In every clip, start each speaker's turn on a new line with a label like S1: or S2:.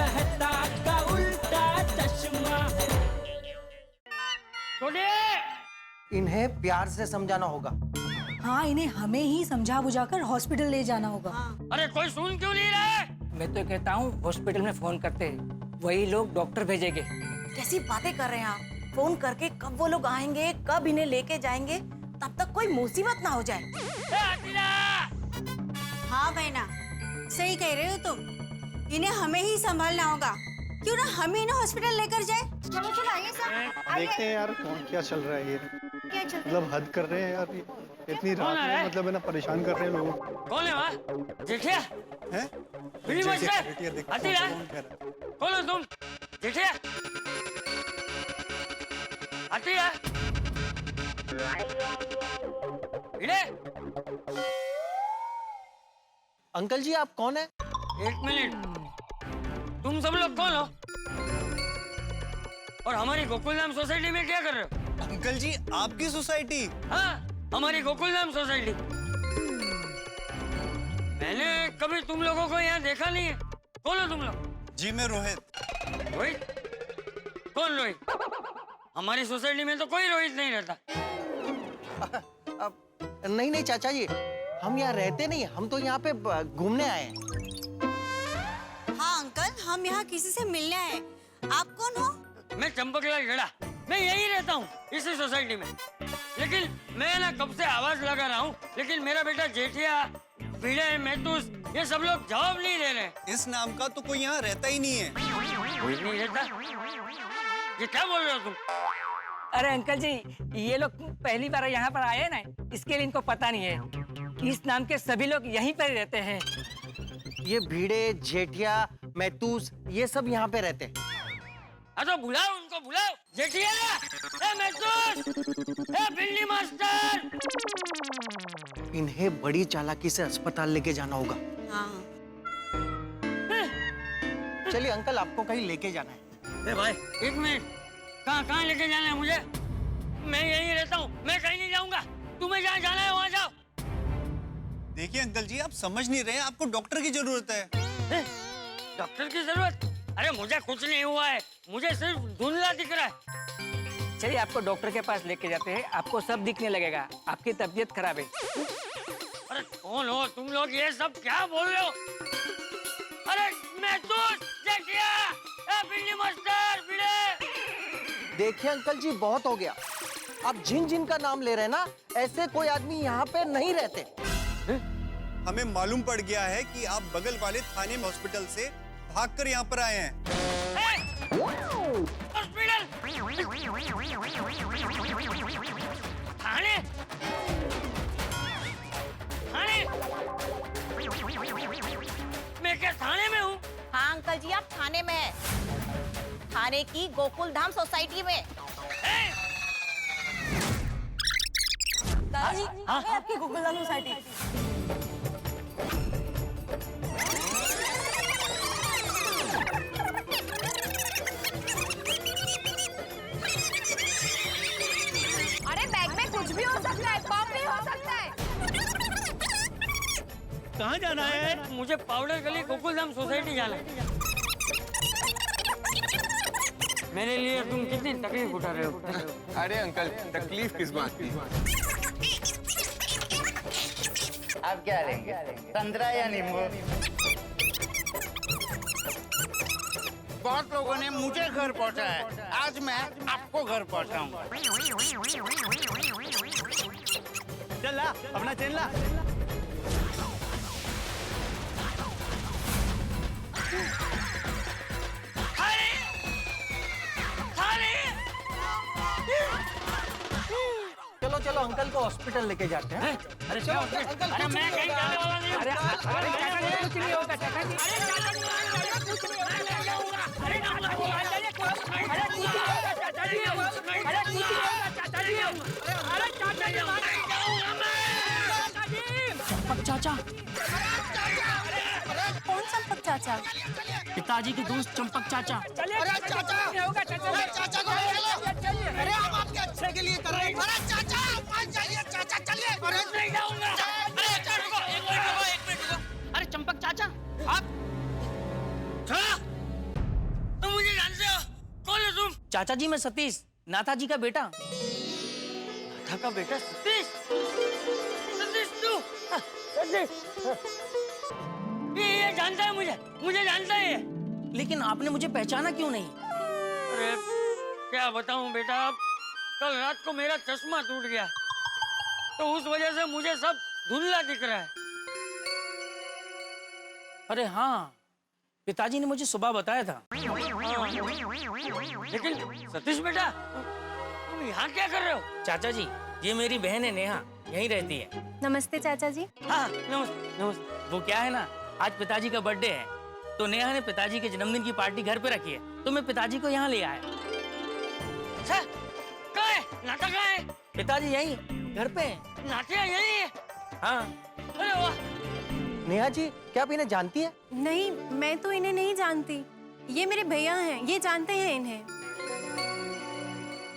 S1: कहता का उल्टा चश्मा।
S2: इन्हें प्यार से समझाना होगा।
S3: हाँ, इन्हें हमें ही समझा बुझाकर हॉस्पिटल ले जाना होगा।
S4: अरे कोई सुन क्यों नहीं रहा है?
S5: मैं तो कहता हूँ हॉस्पिटल में फोन करते हैं, वही लोग डॉक्टर भेजेंगे।
S6: कैसी बातें कर रहे हैं आप? फोन करके कब वो लोग आएंगे, कब इन्हें लेके जाएंगे, तब तक कोई मुसीबत ना हो जाए।
S7: हाँ बहना, सही कह रहे हो तुम। इन्हें हमें ही संभालना होगा। क्यों ना हम ही इन्हें हॉस्पिटल लेकर जाए। चलो चलो आइए सब।
S8: देखते हैं यार क्या चल रहा है ये।
S7: क्या चल रहा है?
S8: मतलब हद कर रहे हैं यार ये। इतनी रात में मतलब है ना परेशान कर रहे हैं लोगों को।
S4: कौन है वहाँ? जेठिया?
S8: हैं?
S4: बिल्ली मास्टर? आती ना? कौन हो तुम? जेठिया? आती है? भिड़े?
S2: अंकल जी आप कौन है?
S4: एक मिनट, तुम सब लोग कौन हो? और हमारी गोकुलधाम सोसाइटी में क्या कर रहे हो?
S9: अंकल जी आपकी सोसाइटी?
S4: हाँ, हमारी गोकुलधाम सोसाइटी। मैंने कभी तुम लोगों को यहाँ देखा नहीं है। कौन हो तुम लोग?
S9: जी मैं रोहित।
S4: रोहित? कौन रोहित? हमारी सोसाइटी में तो कोई रोहित नहीं रहता।
S2: नहीं नहीं चाचा जी, हम यहाँ रहते नहीं, हम तो यहाँ पे घूमने आए हैं।
S7: हाँ अंकल, हम यहाँ किसी से मिलने आए। आप कौन हो?
S4: मैं चंपकलाल गड़ा, मैं यही रहता हूँ इसी सोसाइटी में। लेकिन मैं ना कब से आवाज लगा रहा हूँ, लेकिन मेरा बेटा जेठिया, भिड़े, मैतूस, ये सब लोग जवाब नहीं दे रहे।
S9: इस नाम का तो कोई यहाँ रहता ही नहीं है।
S4: कोई नहीं रहता? ये क्या बोल रहे हो तुम?
S5: अरे अंकल जी, ये लोग पहली बार यहाँ पर आए ना, इसके लिए इनको पता नहीं है। इस नाम के सभी लोग यहीं पर रहते हैं।
S2: ये भीड़े, जेठिया, मैतूस, ये सब यहाँ पे रहते हैं।
S4: तो बुलाओ उनको, बुलाओ। जेठिया, मैतूस, बिल्ली मास्टर।
S2: इन्हें बड़ी चालाकी से अस्पताल लेके जाना होगा।
S7: हाँ।
S2: चलिए अंकल, आपको कहीं लेके जाना है।
S4: भाई एक मिनट, कहाँ लेके जाना है मुझे? मैं यहीं रहता हूँ, मैं कहीं नहीं जाऊंगा। तुम्हें जहाँ जाना है वहाँ जाओ।
S9: देखिए अंकल जी, आप समझ नहीं रहे, आपको डॉक्टर की जरूरत है।
S4: डॉक्टर की जरूरत? अरे मुझे कुछ नहीं हुआ है, मुझे सिर्फ धुंधला दिख रहा है।
S5: चलिए आपको डॉक्टर के पास लेके जाते हैं, आपको सब दिखने लगेगा। आपकी तबीयत खराब है।
S4: अरे कौन हो तुम लोग? ये सब क्या बोल रहे हो? अरे मैतूस, जेठिया, बिल्ली मास्टर, भिड़े।
S2: देखिए अंकल जी, बहुत हो गया। आप जिन जिन का नाम ले रहे हैं ना, ऐसे कोई आदमी यहाँ पे नहीं रहते।
S9: हमें मालूम पड़ गया है कि आप बगल वाले थाने में हॉस्पिटल से भागकर यहाँ पर आए हैं।
S4: हॉस्पिटल? थाने? थाने? मैं क्या थाने में हूँ?
S6: हाँ अंकल जी, आप थाने में हैं। थाने की गोकुलधाम सोसाइटी में।
S3: दादाजी, आपकी गोकुलधाम सोसाइटी।
S6: अरे बैग में कुछ भी हो सकता है, बम भी हो सकता है।
S1: कहाँ जाना है?
S4: मुझे पाउडर गली गोकुलधाम सोसाइटी जाना है। मेरे लिए तुम कितनी तकलीफ उठा रहे हो?
S10: अरे अंकल, तकलीफ किस बात की?
S11: आप क्या लेंगे, संतरा या नींबू? बहुत लोगों ने मुझे घर पहुंचाया है, आज मैं आपको घर पहुंचाऊंगा।
S1: चल ला, अपना चेन ला।
S2: चलो चलो अंकल को हॉस्पिटल लेके जाते हैं।
S4: अरे चलो अंकल, अरे मैं कहीं जाने वाला नहीं हूँ।
S5: अरे कुछ नहीं होगा चाचा जी।
S1: चंपक चाचा।
S3: कौन चंपक चाचा?
S1: पिताजी के दोस्त चंपक चाचा।
S5: अरे चाचा, होगा चाचा।
S11: चाचा को अरे हम आपके अच्छे के लिए कर रहे हैं। अरे चाचा मान जाइए, चाचा चलिए। अरे
S4: नहीं जाऊंगा।
S11: अरे एक मिनट रुको।
S1: अरे चंपक चाचा, आप
S4: छोड़ो,
S1: चाचा जी मैं सतीश, नाथा जी का बेटा।
S4: नाथा का बेटा सतीश? सतीश तू? सतीश ये जानता है मुझे जानता है ये।
S1: लेकिन आपने मुझे पहचाना क्यों नहीं?
S4: अरे क्या बताऊं बेटा, कल रात को मेरा चश्मा टूट गया तो उस वजह से मुझे सब धुंधला दिख रहा है।
S1: अरे हाँ, पिताजी ने मुझे सुबह बताया था।
S4: हाँ। लेकिन सतीश बेटा तुम यहाँ क्या कर रहे हो?
S1: चाचा जी ये मेरी बहन है नेहा, यहीं रहती है।
S3: नमस्ते चाचा जी।
S4: हाँ नमस्ते नमस्ते।
S1: वो क्या है ना, आज पिताजी का बर्थडे है तो नेहा ने पिताजी के जन्मदिन की पार्टी घर पे रखी है तो मैं पिताजी को यहाँ ले आया।
S4: अच्छा कहाँ है नाथा, कहाँ है?
S1: पिताजी यहीं घर पे हैं।
S4: नाथिया यही है?
S1: हाँ।
S4: अरे वाह।
S2: नेहा जी क्या आप इन्हें जानती है?
S3: नहीं, मैं तो इन्हें नहीं जानती। ये मेरे भैया हैं, ये जानते हैं इन्हें।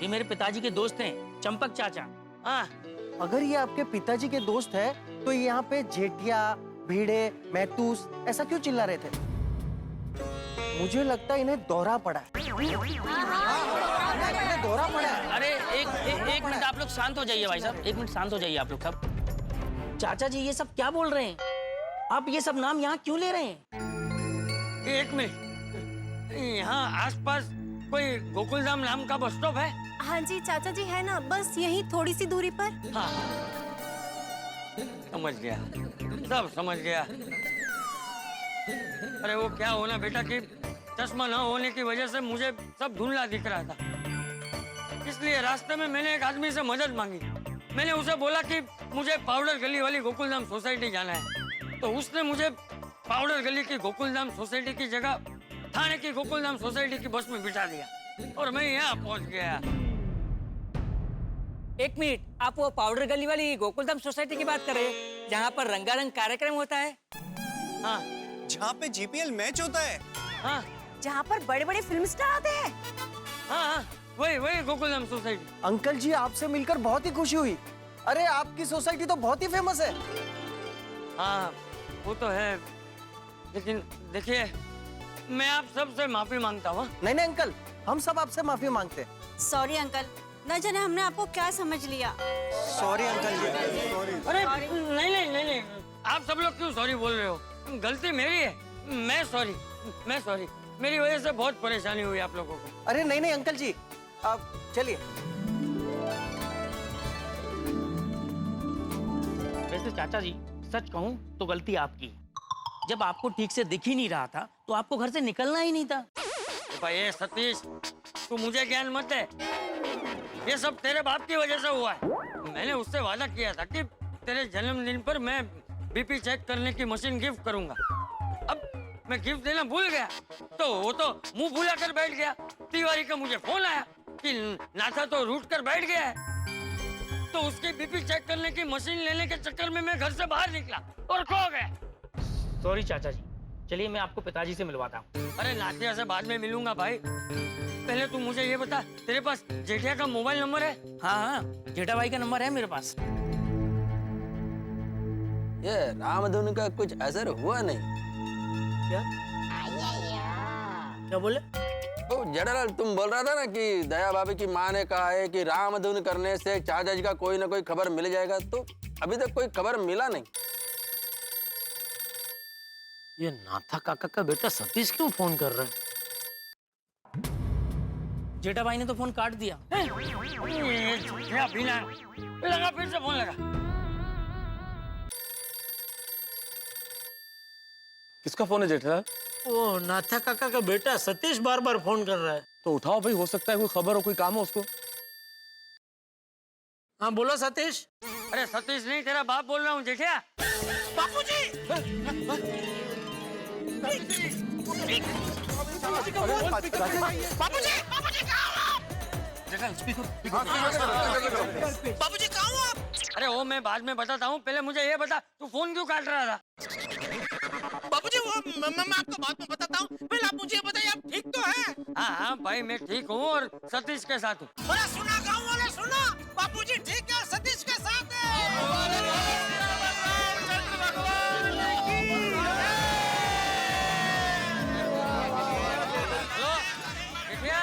S1: ये मेरे पिताजी के दोस्त हैं, चंपक चाचा।
S4: हाँ।
S2: अगर ये आपके पिताजी के दोस्त है तो ये यहाँ पे जेठिया, भीड़े, महतूस ऐसा क्यों चिल्ला रहे थे? मुझे लगता है इन्हें दौरा पड़ा है। इन्हें दौरा पड़ा है।
S1: अरे एक मिनट आप लोग शांत हो जाइए भाई साहब, एक मिनट शांत हो जाइए आप लोग सब। चाचा जी ये सब क्या बोल रहे हैं? आप ये सब नाम यहाँ क्यों ले रहे हैं?
S4: एक मिनट, यहाँ आसपास कोई गोकुलधाम नाम का बस स्टॉप है?
S3: हाँ जी चाचा जी है ना, बस यही थोड़ी सी दूरी पर।
S4: हाँ समझ गया, सब समझ गया। अरे वो क्या होना बेटा कि चश्मा न होने की वजह से मुझे सब धुंधला दिख रहा था, इसलिए रास्ते में मैंने एक आदमी से मदद मांगी। मैंने उसे बोला कि मुझे पाउडर गली वाली गोकुलधाम सोसाइटी जाना है, तो उसने मुझे पाउडर गली की गोकुलधाम सोसाइटी की जगह थाने की गोकुलधाम सोसाइटी की बस में बिठा दिया और मैं यहाँ पहुँच गया।
S5: एक मिनट, आप वो पाउडर गली वाली गोकुलधाम सोसाइटी की बात कर रहे हैं जहाँ पर रंगारंग कार्यक्रम होता है?
S4: हाँ।
S9: जहाँ पे जीपीएल मैच होता है?
S4: हाँ।
S6: जहाँ पर बड़े बड़े फिल्म स्टार आते हैं?
S4: हाँ वही गोकुलधाम सोसाइटी।
S2: अंकल जी आपसे मिलकर बहुत ही खुशी हुई। अरे आपकी सोसाइटी तो बहुत ही फेमस है।
S4: हाँ वो तो है, लेकिन देखिए मैं आप सबसे माफी मांगता हूँ।
S2: नहीं अंकल, हम सब आपसे माफी मांगते हैं।
S7: सॉरी अंकल, न जाने हमने आपको क्या समझ लिया।
S2: सॉरी अंकल जी।
S4: अरे नहीं, आप सब लोग क्यों सॉरी बोल रहे हो? गलती मेरी है, मैं सॉरी। मेरी वजह से बहुत परेशानी हुई आप लोगों को।
S2: अरे नहीं अंकल जी, आप चलिए।
S1: वैसे चाचा जी सच कहूँ तो गलती आपकी। जब आपको ठीक से दिख ही नहीं रहा था तो आपको घर से निकलना ही नहीं था।
S4: भाई ये सतीश, तू मुझे ज्ञान मत दे, ये सब तेरे बाप की वजह से हुआ है। मैंने उससे वादा किया था कि तेरे जन्मदिन पर मैं बीपी चेक करने की मशीन गिफ्ट करूंगा। अब मैं गिफ्ट देना भूल गया तो वो तो मुंह फुला कर बैठ गया। तिवारी का मुझे फोन आया कि नाथा तो रूठ कर बैठ गया है, तो उसकी बीपी चेक करने की मशीन लेने के चक्कर में मैं घर से बाहर निकला और खो गया।
S1: सॉरी चाचा जी, चलिए मैं आपको पिताजी से मिलवाता हूँ।
S4: अरे नाथिया से बाद में मिलूंगा भाई, पहले तू मुझे ये बता, तेरे पास जेठिया का मोबाइल नंबर है?
S1: हाँ, जेठा भाई का नंबर है मेरे पास।
S12: ये रामधुन का कुछ असर हुआ नहीं?
S1: क्या बोले?
S12: तो जनरल तुम बोल रहा था ना कि दया भाभी की माँ ने कहा है कि रामधुन करने से चाचा जी का कोई ना कोई खबर मिल जाएगा, तो अभी तक कोई खबर मिला नहीं।
S1: ये नाथा काका का बेटा सतीश क्यों फोन कर रहा है? जेठा भाई ने तो फोन काट दिया।
S4: लगा, फिर से फोन लगा।
S10: किसका फोन है जेठा?
S1: वो नाथा काका का बेटा सतीश बार बार फोन कर रहा है।
S10: तो उठाओ भाई, हो सकता है कोई खबर हो, कोई काम हो उसको।
S1: हाँ बोलो सतीश।
S4: अरे सतीश नहीं, तेरा बाप बोल रहा हूँ जेठिया।
S11: बापूजी! बापूजी कहाँ हो आप? बापूजी कहाँ हो आप?
S4: अरे वो मैं बाद में बताता हूँ, पहले मुझे ये बता तू फोन क्यों काट रहा था?
S11: बापूजी वो मैं आपको बाद में बताता हूँ, पहले आप मुझे बताइए आप ठीक तो हैं?
S4: हाँ भाई मैं ठीक हूँ और सतीश के साथ हूँ।
S11: अरे सुना गाँव वाले सुना, बापूजी ठीक है, सतीश के साथ है।
S4: जेठिया,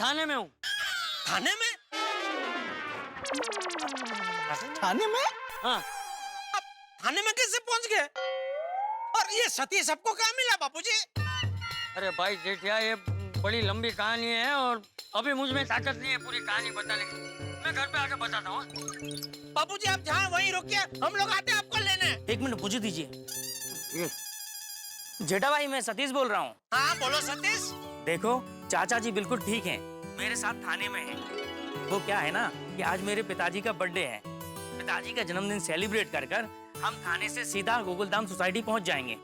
S4: थाने में हूँ।
S11: थाने में?
S2: थाने में?
S4: हाँ।
S11: अब थाने में कैसे पहुंच गए? और ये सतीश सबको कहाँ मिला बापूजी?
S4: अरे भाई जेठिया, ये बड़ी लंबी कहानी है और अभी मुझ में ताकत नहीं है पूरी कहानी बताने की। मैं घर पे आके बताता हूँ।
S11: बापूजी आप जहाँ वहीं रुकिए, हम लोग आते हैं आपको लेने।
S1: एक मिनट पूछे दीजिए। जेठा भाई, मैं सतीश बोल रहा हूँ।
S11: हाँ बोलो सतीश।
S1: देखो, चाचा जी बिल्कुल ठीक हैं, मेरे साथ थाने में हैं। वो क्या है ना कि आज मेरे पिताजी का बर्थडे है। पिताजी का जन्मदिन सेलिब्रेट कर कर हम थाने से सीधा गोकुलधाम सोसाइटी पहुंच जाएंगे।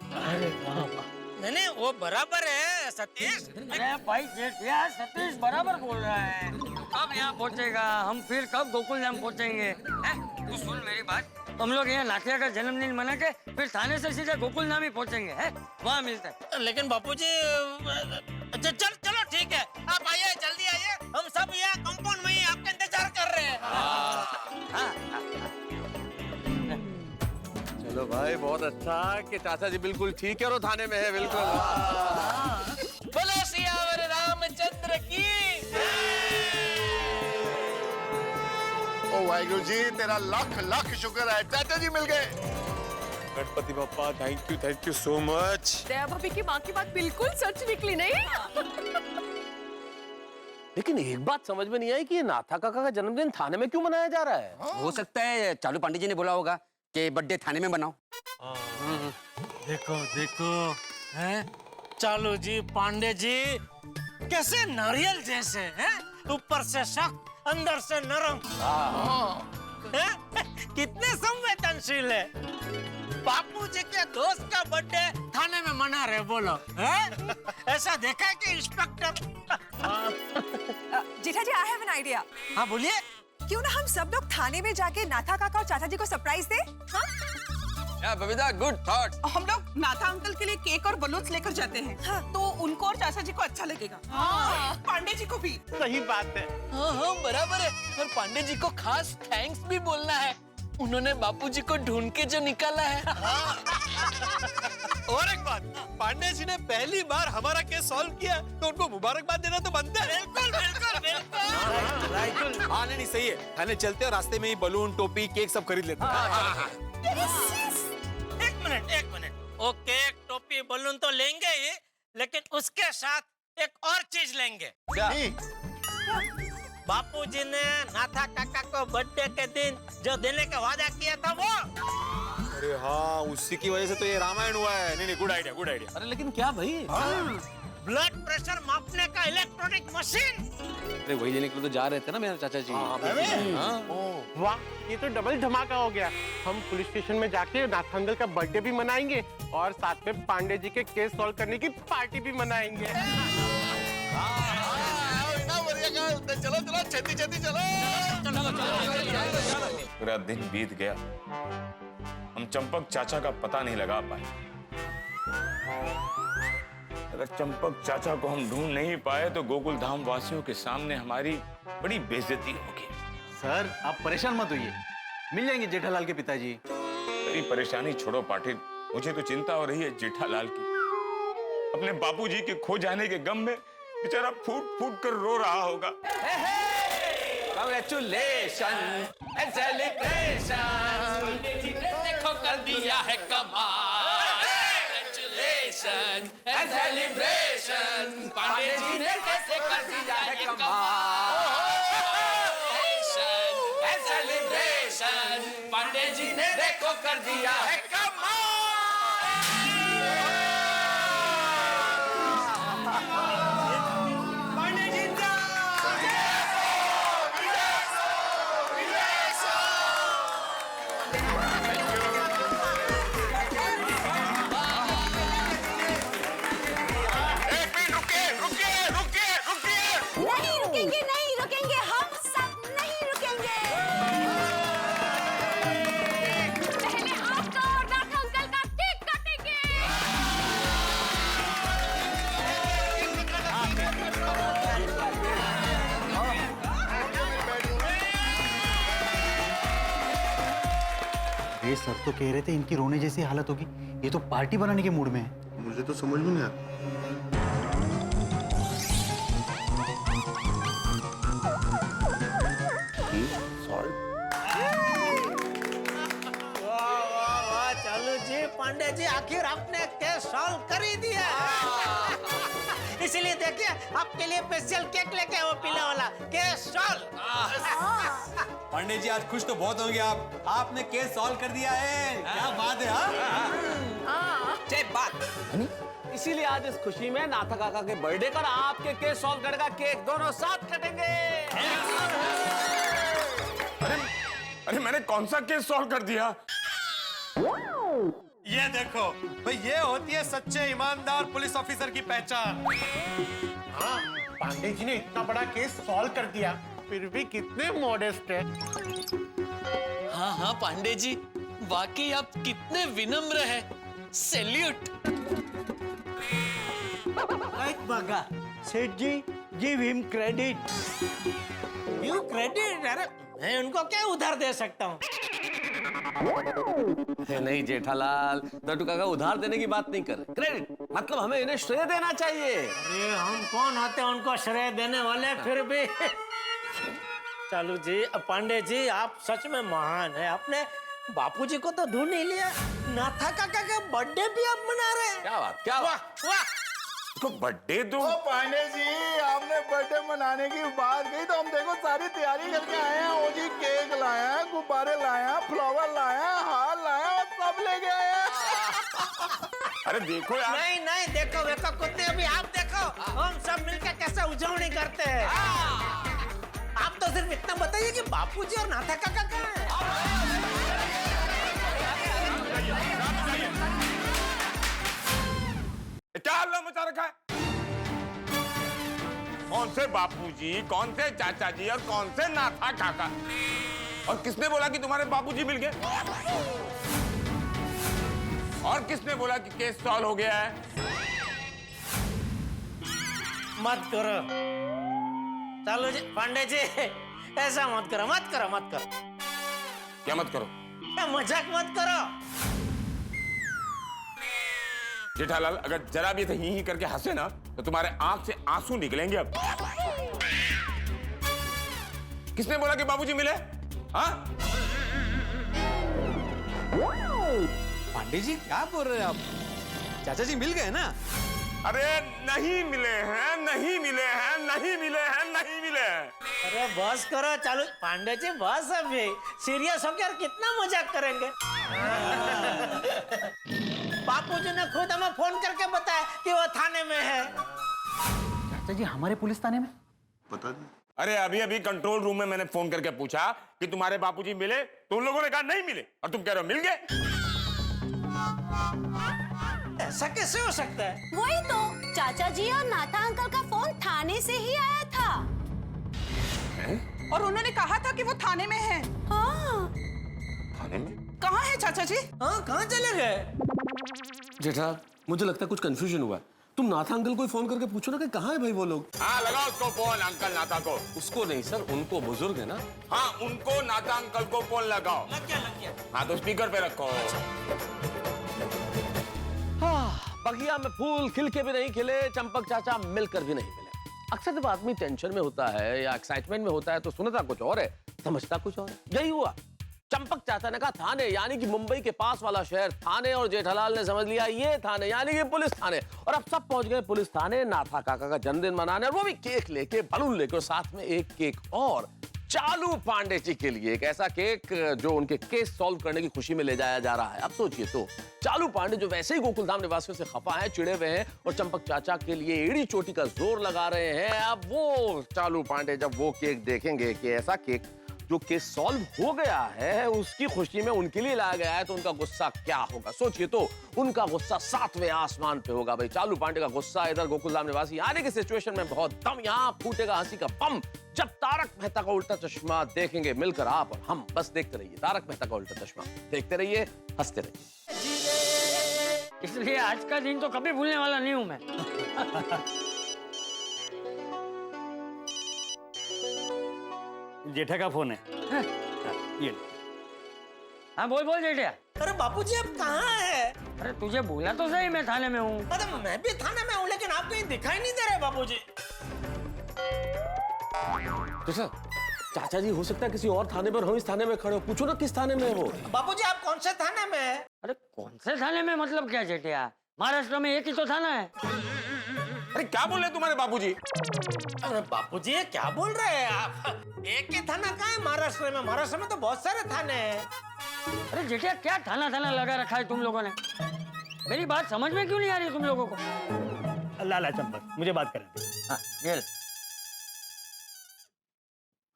S11: नहीं वो बराबर है सतीश।
S4: अरे भाई जेठिया, सतीश बराबर बोल रहा है। कब यहाँ पहुँचेगा, हम फिर कब गोकुलधाम पहुँचेंगे? तू सुन मेरी बात, हम लोग यहाँ नाथिया का जन्मदिन मना के फिर थाने से सीधे गोकुलधाम ही पहुँचेंगे। वहाँ मिलते हैं।
S11: लेकिन बापूजी चलो ठीक है, आप आइए, जल्दी आइए, हम सब यहाँ कंपाउंड में ही आपका इंतजार कर रहे हैं।
S12: चलो भाई, बहुत अच्छा कि चाचा जी बिल्कुल ठीक है और वो थाने में है बिल्कुल।
S11: बोलो सियावर रामचंद्र की।
S13: ओ वाहिगुरु जी, तेरा लाख लाख शुक्र है, चाचा जी मिल गए।
S10: Ganpati Bappa, thank you so much.
S3: Daya भाभी की माँ की बात बिल्कुल सच निकली नहीं।
S12: लेकिन एक बात समझ में नहीं आई कि ये नाथा काका का जन्मदिन थाने में क्यों मनाया जा रहा है?
S14: हो सकता है चालू पांडे जी ने बोला होगा कि बर्थडे थाने में बनाओ।
S11: देखो देखो, हैं? चालू जी, पांडे जी कैसे नारियल जैसे हैं? ऊपर से सख्त, अंदर से नरम। हैं? कितने संवेदनशील है। बापू जी के दोस्त का बर्थडे थाने में मना रहे, बोलो हैं? ऐसा देखा है कि inspector?
S3: Jetha ji, I have an idea.
S11: हाँ बोलिए।
S3: क्यों ना हम सब लोग थाने में जाके नाथा काका और चाचा जी को सरप्राइज दे? हाँ?
S12: या बबीता, गुड थॉट।
S15: हम लोग नाथा अंकल के लिए केक और बलून्स लेकर जाते हैं। हाँ। तो उनको और चाचा जी को अच्छा लगेगा। हाँ। पांडे जी को भी।
S11: सही बात है।
S16: हाँ बराबर है। और पांडे जी को खास थैंक्स भी बोलना है, उन्होंने बापूजी को ढूंढ के जो निकाला है।
S11: और एक बात, पांडे जी ने पहली बार हमारा केस सॉल्व किया तो उनको मुबारकबाद देना तो बनता है। बिल्कुल बिल्कुल बिल्कुल।
S10: हाँ नहीं सही है, थाने चलते हैं, रास्ते में ही बलून, टोपी, केक सब खरीद लेते हैं।
S11: एक मिनट, वो केक, टोपी, बलून तो लेंगे ही, लेकिन उसके साथ एक और चीज लेंगे।
S12: क्या?
S11: बापूजी ने नाथा काका को बर्थडे के दिन जो देने का वादा किया था वो।
S10: अरे हाँ, उसी की वजह से तो ये रामायण हुआ है। नहीं गुड आइडिया, गुड आइडिया।
S12: अरे लेकिन क्या भाई?
S11: ब्लड प्रेशर मापने का इलेक्ट्रॉनिक मशीन।
S12: अरे वही लेने के लिए तो जा रहे थे ना मेरे चाचा जी।
S2: वाह, ये तो डबल धमाका हो गया। हम पुलिस स्टेशन में जाके नाथ अंकल का बर्थडे भी मनाएंगे और साथ में पांडे जी के केस सॉल्व करने की पार्टी भी मनाएंगे।
S13: चलो चलो, छेती छेती चलो।
S17: पूरा दिन बीत गया, हम चंपक चाचा का पता नहीं लगा पाए। अगर चंपक चाचा को हम ढूंढ नहीं पाए तो गोकुल धाम वासियों के सामने हमारी बड़ी बेइज्जती होगी।
S2: सर आप परेशान मत होइए, मिल जाएंगे जेठालाल के पिताजी।
S17: तेरी परेशानी छोड़ो पाटिल, मुझे तो चिंता हो रही है जेठालाल की। अपने बापूजी के खो जाने के गम में बेचारा फूट फूट कर रो रहा होगा।
S16: कांग्रेचुलेशन एंड सेलिब्रेशन, देखो कर दिया है कमाल। Congratulation and celebration, Pandey ji ने कैसे कर दिया है कमाल। एंड सेलिब्रेशन, पांडे जी ने देखो कर दिया है कमाल।
S7: नहीं रुकेंगे, हम सब नहीं रुकेंगे। पहले आपका और नाथ अंकल का केक काटेंगे।
S2: ये सर तो कह रहे थे इनकी रोने जैसी हालत होगी, ये तो पार्टी बनाने के मूड में है।
S8: मुझे तो समझ में नहीं आता।
S11: पांडे जी आखिर आपने केस सॉल्व कर ही दिया। इसीलिए देखिए आपके लिए स्पेशल केक लेके आओ पीले वाला केस सॉल्व।
S9: पांडे जी आज खुश तो बहुत होंगे आप, आपने केस सॉल्व कर दिया है। क्या बात है। हाँ
S16: जय बात। इसीलिए आज इस खुशी में नाथा काका के बर्थडे पर आपके केस सॉल्व करने का केक दोनों साथ कटेंगे।
S17: अरे मैंने कौन सा केस सॉल्व कर दिया?
S2: ये देखो भाई, ये होती है सच्चे ईमानदार पुलिस ऑफिसर की पहचान। हाँ, पांडे जी ने इतना बड़ा केस सॉल्व कर दिया, फिर भी कितने मॉडेस्ट है।
S16: हाँ हाँ पांडे जी, वाकई आप कितने विनम्र हैं। Salute.
S11: Bagha Seth ji, give him credit. You credit? अरे मैं उनको क्या उधार दे सकता हूँ?
S16: नहीं जेठालाल, नटू काका उधार देने की बात नहीं कर रहे, क्रेडिट मतलब हमें इन्हें श्रेय देना चाहिए।
S11: अरे हम कौन होते हैं उनको श्रेय देने वाले? फिर भी चालू जी, पांडे जी, आप सच में महान है। आपने बापूजी को तो ढूंढ नहीं लिया, नाथा काका का बर्थडे भी आप मना रहे हैं।
S16: क्या बात, क्या बात।
S11: वाह,
S17: तो बर्थडे तो
S13: पांडे जी आपने बर्थडे मनाने की बात कही तो हम देखो सारी तैयारी करके आए हैं। ओ जी केक लाए हैं, गुब्बारे लाए हैं, फ्लावर लाए हैं, हार लाए हैं और सब लेके आए हैं।
S17: अरे देखो यार।
S11: नहीं नहीं, देखो देखो कुत्ते, अभी आप देखो हम सब मिलकर कैसे उजवनी करते हैं। आप तो सिर्फ इतना बताइए कि बापूजी और नाथा काका कहाँ हैं?
S17: क्या हल्ला मचा रखा है? कौन से बापूजी, कौन से चाचा जी और कौन से नाथा काका? और किसने बोला कि तुम्हारे बापूजी मिल गए? और किसने बोला कि केस सॉल्व हो गया है?
S11: मत करो चालू जी, पांडे जी, ऐसा मत करो, मत करो, मत करो।
S17: क्या मत करो?
S11: मजाक मत करो।
S17: जेठालाल, अगर जरा भी ही करके हंसे ना तो तुम्हारे आंख से आंसू निकलेंगे अब। किसने बोला कि बाबूजी मिले? हाँ?
S9: पांडे जी क्या बोल रहे हैं आप? चाचा जी मिल गए ना?
S17: अरे नहीं मिले हैं, नहीं मिले हैं, नहीं मिले हैं, नहीं मिले हैं।
S11: अरे बस करो चालू पांडे जी, बस अभी सीरियस होकर कितना मजाक करेंगे। बापूजी ने खुद हमें फोन करके बताया कि वो थाने में है।
S14: चाचा जी हमारे पुलिस थाने में?
S13: पता नहीं।
S17: अरे अभी अभी कंट्रोल रूम में मैंने फोन करके पूछा कि तुम्हारे बापूजी मिले, तो उन लोगों ने कहा नहीं मिले, और तुम कह रहे हो मिल गए।
S11: ऐसा कैसे हो सकता है?
S7: वही तो, चाचा जी और नाथा अंकल का फोन थाने से ही आया था।
S15: और उन्होंने कहा था कि वो थाने में है।
S7: हाँ।
S17: थाने में?
S15: कहाँ है चाचा जी?
S11: हाँ, कहाँ चले गए?
S16: जेठा, मुझे लगता है कुछ कंफ्यूजन हुआ है। तुम नाथा अंकल को फोन करके पूछो ना कि कहाँ है भाई वो लोग।
S17: हाँ लगाओ उसको फोन, अंकल नाथा को।
S16: उसको नहीं सर, उनको, बुजुर्ग है ना।
S17: हाँ उनको, नाथा अंकल को फोन लगाओ।
S11: लग गया, लग गया।
S17: हाँ तो स्पीकर पे रखो।
S16: बगिया में फूल खिल के भी नहीं खिले, चंपक चाचा मिलकर भी नहीं मिले। अक्सर जब आदमी टेंशन में होता है या एक्साइटमेंट में होता है तो सुनता कुछ और है, समझता कुछ और है। यही हुआ। चंपक चाचा ने कहा थाने, यानी कि मुंबई के पास वाला शहर थाने, और जेठालाल ने समझ लिया ये थाने यानी कि पुलिस थाने। और अब सब पहुंच गए पुलिस थाने नाथा काका का जन्मदिन मनाने, और वो भी केक लेके, बलून लेके, और साथ में एक केक और चालू पांडे जी के लिए, एक ऐसा केक जो उनके केस सॉल्व करने की खुशी में ले जाया जा रहा है। अब सोचिए तो, चालू पांडे जो वैसे ही गोकुलधाम निवासियों से खफा हैं, चिड़े हुए हैं, और चंपक चाचा के लिए एड़ी चोटी का जोर लगा रहे हैं। अब वो चालू पांडे जब वो केक देखेंगे कि ऐसा केक जो केस सॉल्व हो गया है उसकी खुशी में उनके लिए लाया गया है, तो उनका गुस्सा क्या होगा। सोचिए तो, उनका गुस्सा 7वें आसमान पे होगा। भाई चालू पांडे का गुस्सा, इधर गोकुलधाम निवासी आने की सिचुएशन में बहुत दम, यहाँ फूटेगा हंसी का बम जब तारक मेहता का उल्टा चश्मा देखेंगे मिलकर आप और हम। बस देखते रहिए तारक मेहता का उल्टा चश्मा, देखते रहिए, हंसते रहिए।
S4: इसलिए आज का दिन तो कभी भूलने वाला नहीं हूं मैं।
S11: जेठा का फोन है। ये
S4: हाँ बोल बोल जेठिया।
S11: अरे बापूजी आप कहाँ हैं?
S4: अरे तुझे बोला तो सही मैं थाने में हूँ।
S11: अरे मैं भी थाने में हूँ, लेकिन आप कहीं दिखाई नहीं दे रहे बापूजी।
S16: तो सर, चाचा जी हो सकता है किसी और थाने पर हो, इस थाने में खड़े हो, पूछो ना किस थाने में है वो।
S11: बापूजी आप कौन से थाने में हैं?
S4: अरे कौन से थाने में मतलब क्या जेठिया? महाराष्ट्र में एक ही तो थाना है।
S10: अरे क्या बोल रहे हैं तुम्हारे बाबूजी?
S11: अरे बापूजी ये क्या बोल रहे हैं आप? एक ही थाना कहाँ है महाराष्ट्र में? महाराष्ट्र में तो बहुत सारे थाने हैं।
S4: अरे जेठिया क्या थाना थाना लगा रखा है तुम लोगों ने? मेरी बात समझ में क्यों नहीं आ रही तुम लोगों को?
S18: लाला चंपक, मुझे बात करें।
S4: हाँ, ये ले।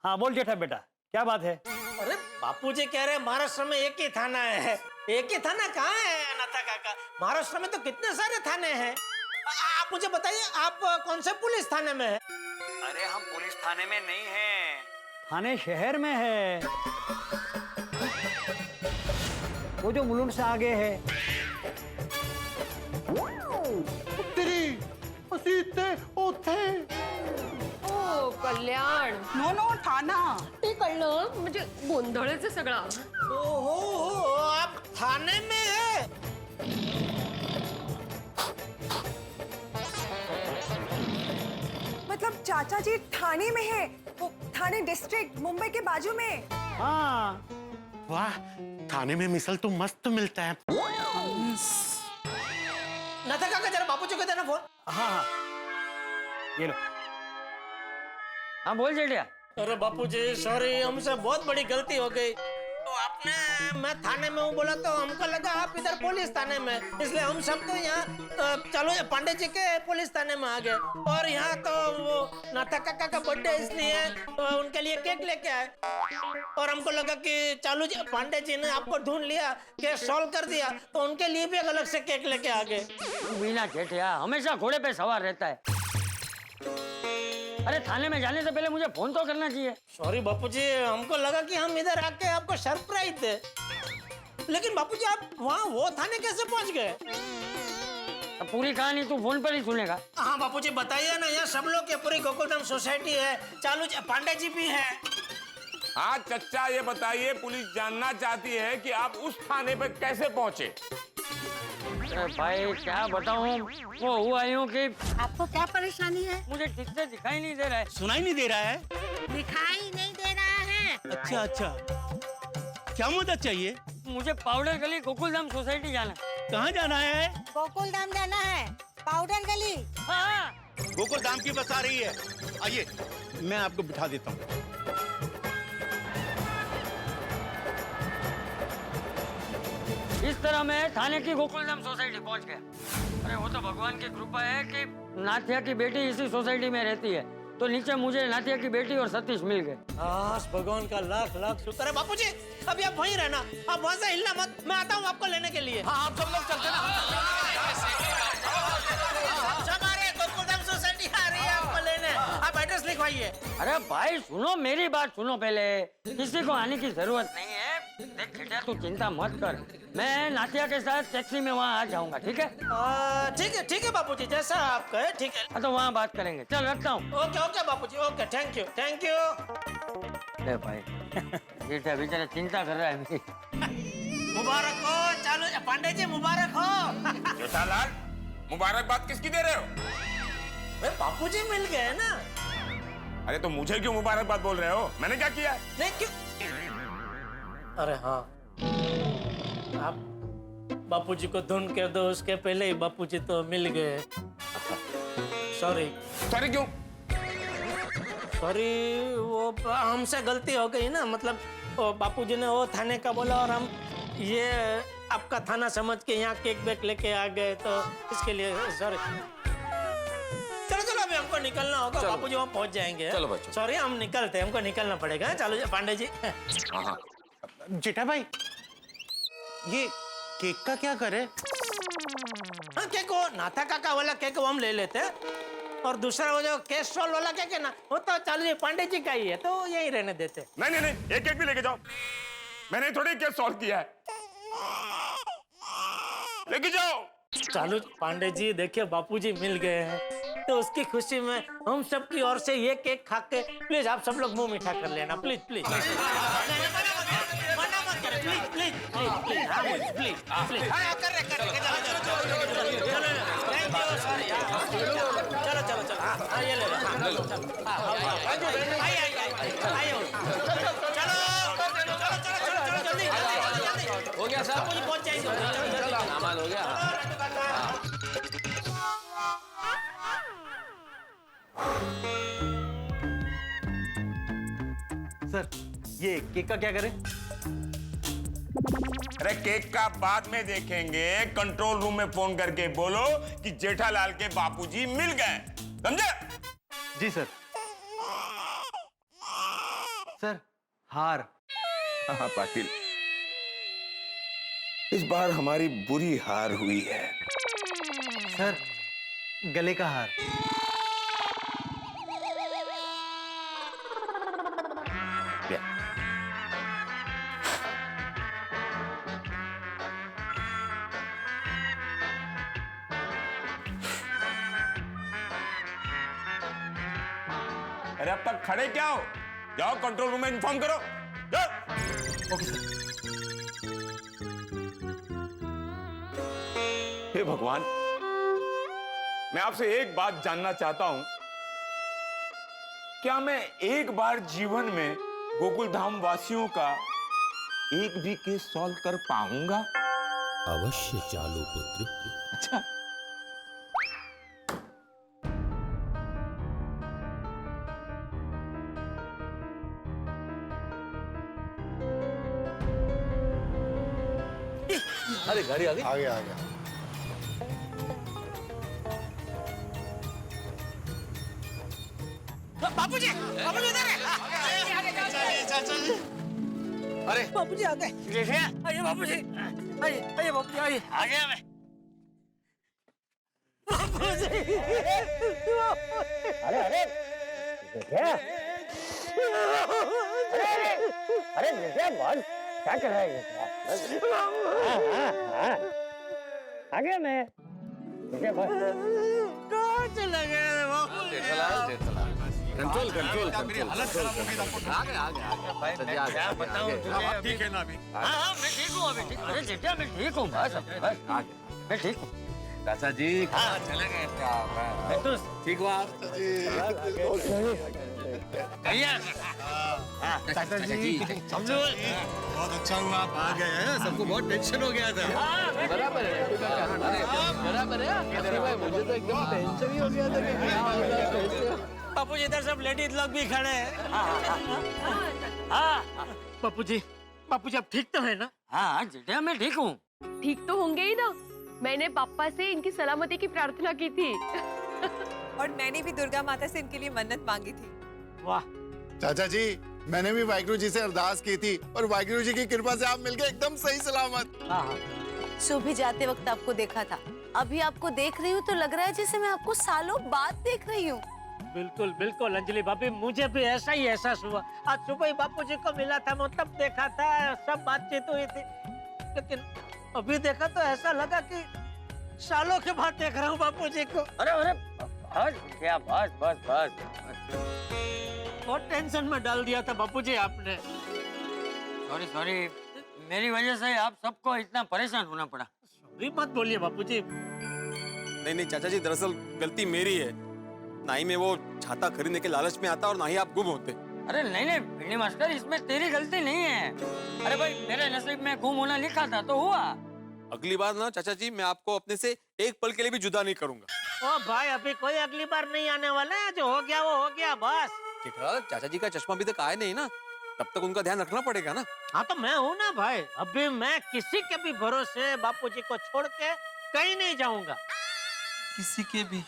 S18: हाँ बोल जेठा बेटा, क्या बात है?
S11: अरे बापूजी कह रहे हैं महाराष्ट्र में एक ही थाना है। एक ही थाना कहाँ है नाथा काका? महाराष्ट्र में तो कितने सारे थाने हैं। आप मुझे बताइए, आप कौन से पुलिस थाने में है?
S18: अरे हम पुलिस थाने में नहीं हैं, थाने शहर में है, वो जो मुलुंड से आगे है।
S15: ओ कल्याण, नो नो थाना
S19: ते कळलं म्हणजे गोंधळच आहे सगळा.
S11: ओहो, आप थाने में है?
S20: मतलब चाचा जी थाने में है, वो थाने डिस्ट्रिक्ट मुंबई के बाजू में।
S2: हाँ वाह, थाने में मिसल तो मस्त मिलता है।
S11: नाथा काका जरा बापूजी को देना फोन।
S18: हाँ हाँ ये लो।
S4: हाँ बोल जेठिया।
S11: अरे बापूजी सॉरी, हमसे बहुत बड़ी गलती हो गई। तो आपने मैं थाने में हूँ बोला तो हमको लगा आप इधर पुलिस थाने में, इसलिए हम सब तो यहाँ चलो पांडे जी के पुलिस थाने में आ गए। और यहाँ तो वो नाथा काका का बर्थडे इसलिए उनके लिए केक लेके आए। और हमको लगा कि चालू जी पांडे जी ने आपको ढूंढ लिया, केस सॉल्व कर दिया, तो उनके लिए भी अलग से केक लेके आ गए।
S4: मीना जेठिया हमेशा घोड़े पे सवार रहता है। अरे थाने में जाने से पहले मुझे फोन तो करना चाहिए।
S11: सॉरी बापूजी, हमको लगा कि हम इधर आके आपको सरप्राइज दे। लेकिन बापूजी आप वहाँ वो थाने कैसे पहुँच गए?
S4: अब पूरी कहानी तू फोन पर ही सुनेगा।
S11: हाँ बापूजी बताइए ना, यहाँ सब लोग के पूरी गोकुलधाम सोसाइटी है, चालू पांडे जी भी है।
S17: हाँ चच्चा ये बताइए, पुलिस जानना चाहती है कि आप उस थाने पे कैसे पहुंचे?
S4: अरे भाई क्या बताऊं, वो हुआ यूं कि
S7: आपको क्या परेशानी है?
S4: मुझे ठीक से दिखाई नहीं दे रहा है।
S18: सुनाई नहीं दे रहा है?
S7: दिखाई नहीं दे रहा है।
S18: अच्छा अच्छा, क्या मदद चाहिए?
S4: मुझे पाउडर गली गोकुलधाम सोसाइटी जाना।
S18: कहाँ जाना है?
S7: गोकुलधाम जाना है, पाउडर गली।
S4: हाँ
S18: गोकुलधाम की बस आ रही है, आइए मैं आपको बिठा देता हूँ।
S4: इस तरह मैं थाने की गोकुलधाम सोसाइटी पहुंच गया। अरे वो तो भगवान की कृपा है कि नाथिया की बेटी इसी सोसाइटी में रहती है, तो नीचे मुझे नाथिया की बेटी और सतीश मिल गए।
S11: भगवान का लाख लाख शुक्र है। बापूजी अभी आप वहीं रहना, आप वहाँ से हिलना मत, मैं आता हूँ आपको लेने के लिए। हाँ आप सब लोग चलते गोकुलधाम सोसाइटी आ रही है आपको लेने, आप एड्रेस लिखवाइए।
S4: अरे भाई सुनो मेरी बात सुनो पहले, किसी को आने की जरूरत नहीं है। देख बेटा तू चिंता मत कर, मैं नाथिया के साथ टैक्सी में वहाँ आ जाऊंगा, ठीक है?
S11: ठीक है बापूजी, जैसा आप कहे ठीक है।
S4: तो वहाँ बात करेंगे, चल रखता हूँ।
S11: Okay Bapuji, okay, thank you.
S4: ले भाई बेटा बेचारा चिंता कर रहा है मेरी।
S11: मुबारक हो चालू पांडे जी, मुबारक हो।
S17: जेठालाल मुबारकबाद किसकी दे रहे हो?
S11: बापूजी मिल गए ना।
S17: अरे तो मुझे क्यों मुबारकबाद बोल रहे हो? मैंने क्या किया?
S11: नहीं क्यों? अरे हाँ, आप बापूजी को ढूंढ के दो, उसके पहले ही बापूजी तो मिल गए। सॉरी
S17: क्यों?
S11: सॉरी, वो हमसे गलती हो गई ना, मतलब बापूजी ने वो थाने का बोला और हम ये आपका थाना समझ के यहाँ केक बेक लेके आ गए, तो इसके लिए सॉरी। चलो अभी हमको निकलना होगा, बापूजी वहाँ पहुँच जाएंगे।
S16: चलो बच्चों।
S11: सॉरी हम निकलते हैं, हमको निकलना पड़ेगा। चलो पांडे जी।
S2: जेठा भाई ये केक का क्या करे?
S11: हाँ केक वो नाथा काका वाला केक वो हम ले लेते हैं, और दूसरा वो जो केस्ट्रोल वाला केक है ना, वो तो चालू जी पांडे जी का ही है, तो यही रहने देते।
S17: नहीं एक केक भी लेके जाओ, मैंने थोड़ी केस सॉल्व किया है, लेके जाओ।
S11: चालू पांडे जी देखिए बापूजी मिल गए हैं, तो उसकी खुशी में हम सब की ओर से ये केक खा के प्लीज आप सब लोग मुंह मीठा कर लेना, प्लीज प्लीज
S16: हो गया साहब,
S11: पहुंच जाएंगे।
S12: कमाल हो गया।
S2: सर ये केक का क्या करें?
S17: अरे केक का बाद में देखेंगे, कंट्रोल रूम में फोन करके बोलो कि जेठालाल के बापूजी मिल गए, समझे?
S2: जी सर। सर हार।
S17: हाँ पाटिल, इस बार हमारी बुरी हार हुई है।
S2: सर गले का हार।
S17: अरे अब तक खड़े क्या हो? जाओ कंट्रोल रूम में इन्फॉर्म करो। जाओ।
S2: Okay sir.
S17: हे भगवान, मैं आपसे एक बात जानना चाहता हूं, क्या मैं एक बार जीवन में गोकुल धाम वासियों का एक भी केस सॉल्व कर पाऊंगा?
S21: अवश्य चालू पुत्र।
S17: अच्छा,
S16: अरे गाड़ी आ गई।
S8: आ गया आ गया।
S5: बापूजी उधर है।
S11: अरे
S5: बापूजी आ गए। आइए बापूजी, आइए बापूजी, आइए।
S4: आ गया मैं।
S5: बापूजी।
S11: अरे अरे क्या? अरे बेटा बस क्या कर रहा है ये? आ गया मैं।
S5: कहाँ चला गया रे बापू?
S12: कंट्रोल कंट्रोल
S4: क्या बताऊं तुझे?
S12: ठीक है ना अभी?
S4: हाँ मैं ठीक हूँ अभी। अरे जेठा मैं ठीक हूँ, बस मैं ठीक हूँ।
S12: चाचा जी
S4: हाँ चला गया।
S12: ठीक हुआ आप?
S4: चाचा जी समझो,
S10: बहुत अच्छा हुआ आप आ गए हैं, सबको बहुत टेंशन हो गया था।
S12: बराबर है बराबर है। मुझे तो एकदम टेंशन ही हो गया था कि क्या होगा।
S5: बापू जी इधर सब लेडीज लोग भी खड़े हैं। बापू जी आप ठीक तो है ना?
S4: हाँ जेठा मैं ठीक हूँ।
S19: ठीक तो होंगे ही ना, मैंने पापा से इनकी सलामती की प्रार्थना की थी।
S20: और मैंने भी दुर्गा माता से इनके लिए मन्नत मांगी थी।
S5: वाह
S13: चाचा जी, मैंने भी वाहिगुरु जी से अरदास की थी और वाहिगुरु जी की कृपा से आप मिल गए एकदम सही सलामत।
S6: सुबह जाते वक्त आपको देखा था, अभी आपको देख रही हूँ तो लग रहा है जैसे मैं आपको सालों बाद देख रही हूँ।
S5: बिल्कुल बिल्कुल अंजलि भाभी, मुझे भी ऐसा ही एहसास हुआ। आज सुबह ही बापू जी को मिला था, मैं तब देखा था, सब बातचीत हुई थी, लेकिन अभी देखा तो ऐसा लगा कि सालों के बाद देख रहा हूँ बापू जी को।
S4: अरे अरे बस क्या बस बस बस
S5: बहुत टेंशन में डाल दिया था बापू जी आपने।
S4: सॉरी सॉरी, मेरी वजह से आप सबको इतना परेशान होना पड़ा।
S5: सॉरी मत बोलिए बापू जी।
S10: नहीं नहीं चाचा जी, दरअसल गलती मेरी है। ना ही मैं वो छाता खरीदने के लालच में आता और ना ही आप गुम होते।
S4: अरे नहीं नहीं भिंडी मास्टर, इसमें तेरी गलती नहीं है। अरे भाई मेरे नसीब में गुम होना लिखा था तो हुआ।
S10: अगली बार ना चाचा जी, मैं आपको अपने से एक पल के लिए भी जुदा नहीं करूंगा।
S5: ओ भाई अभी कोई अगली बार नहीं आने वाला है, जो हो गया वो हो गया बस।
S10: जेठालाल, चाचा जी का चश्मा अभी तक आया नहीं ना, तब तक उनका ध्यान रखना पड़ेगा ना।
S5: हाँ तो मैं हूँ ना भाई, अभी मैं किसी के भी भरोसे बापूजी को छोड़ के कहीं नहीं जाऊंगा।
S10: किसी के भी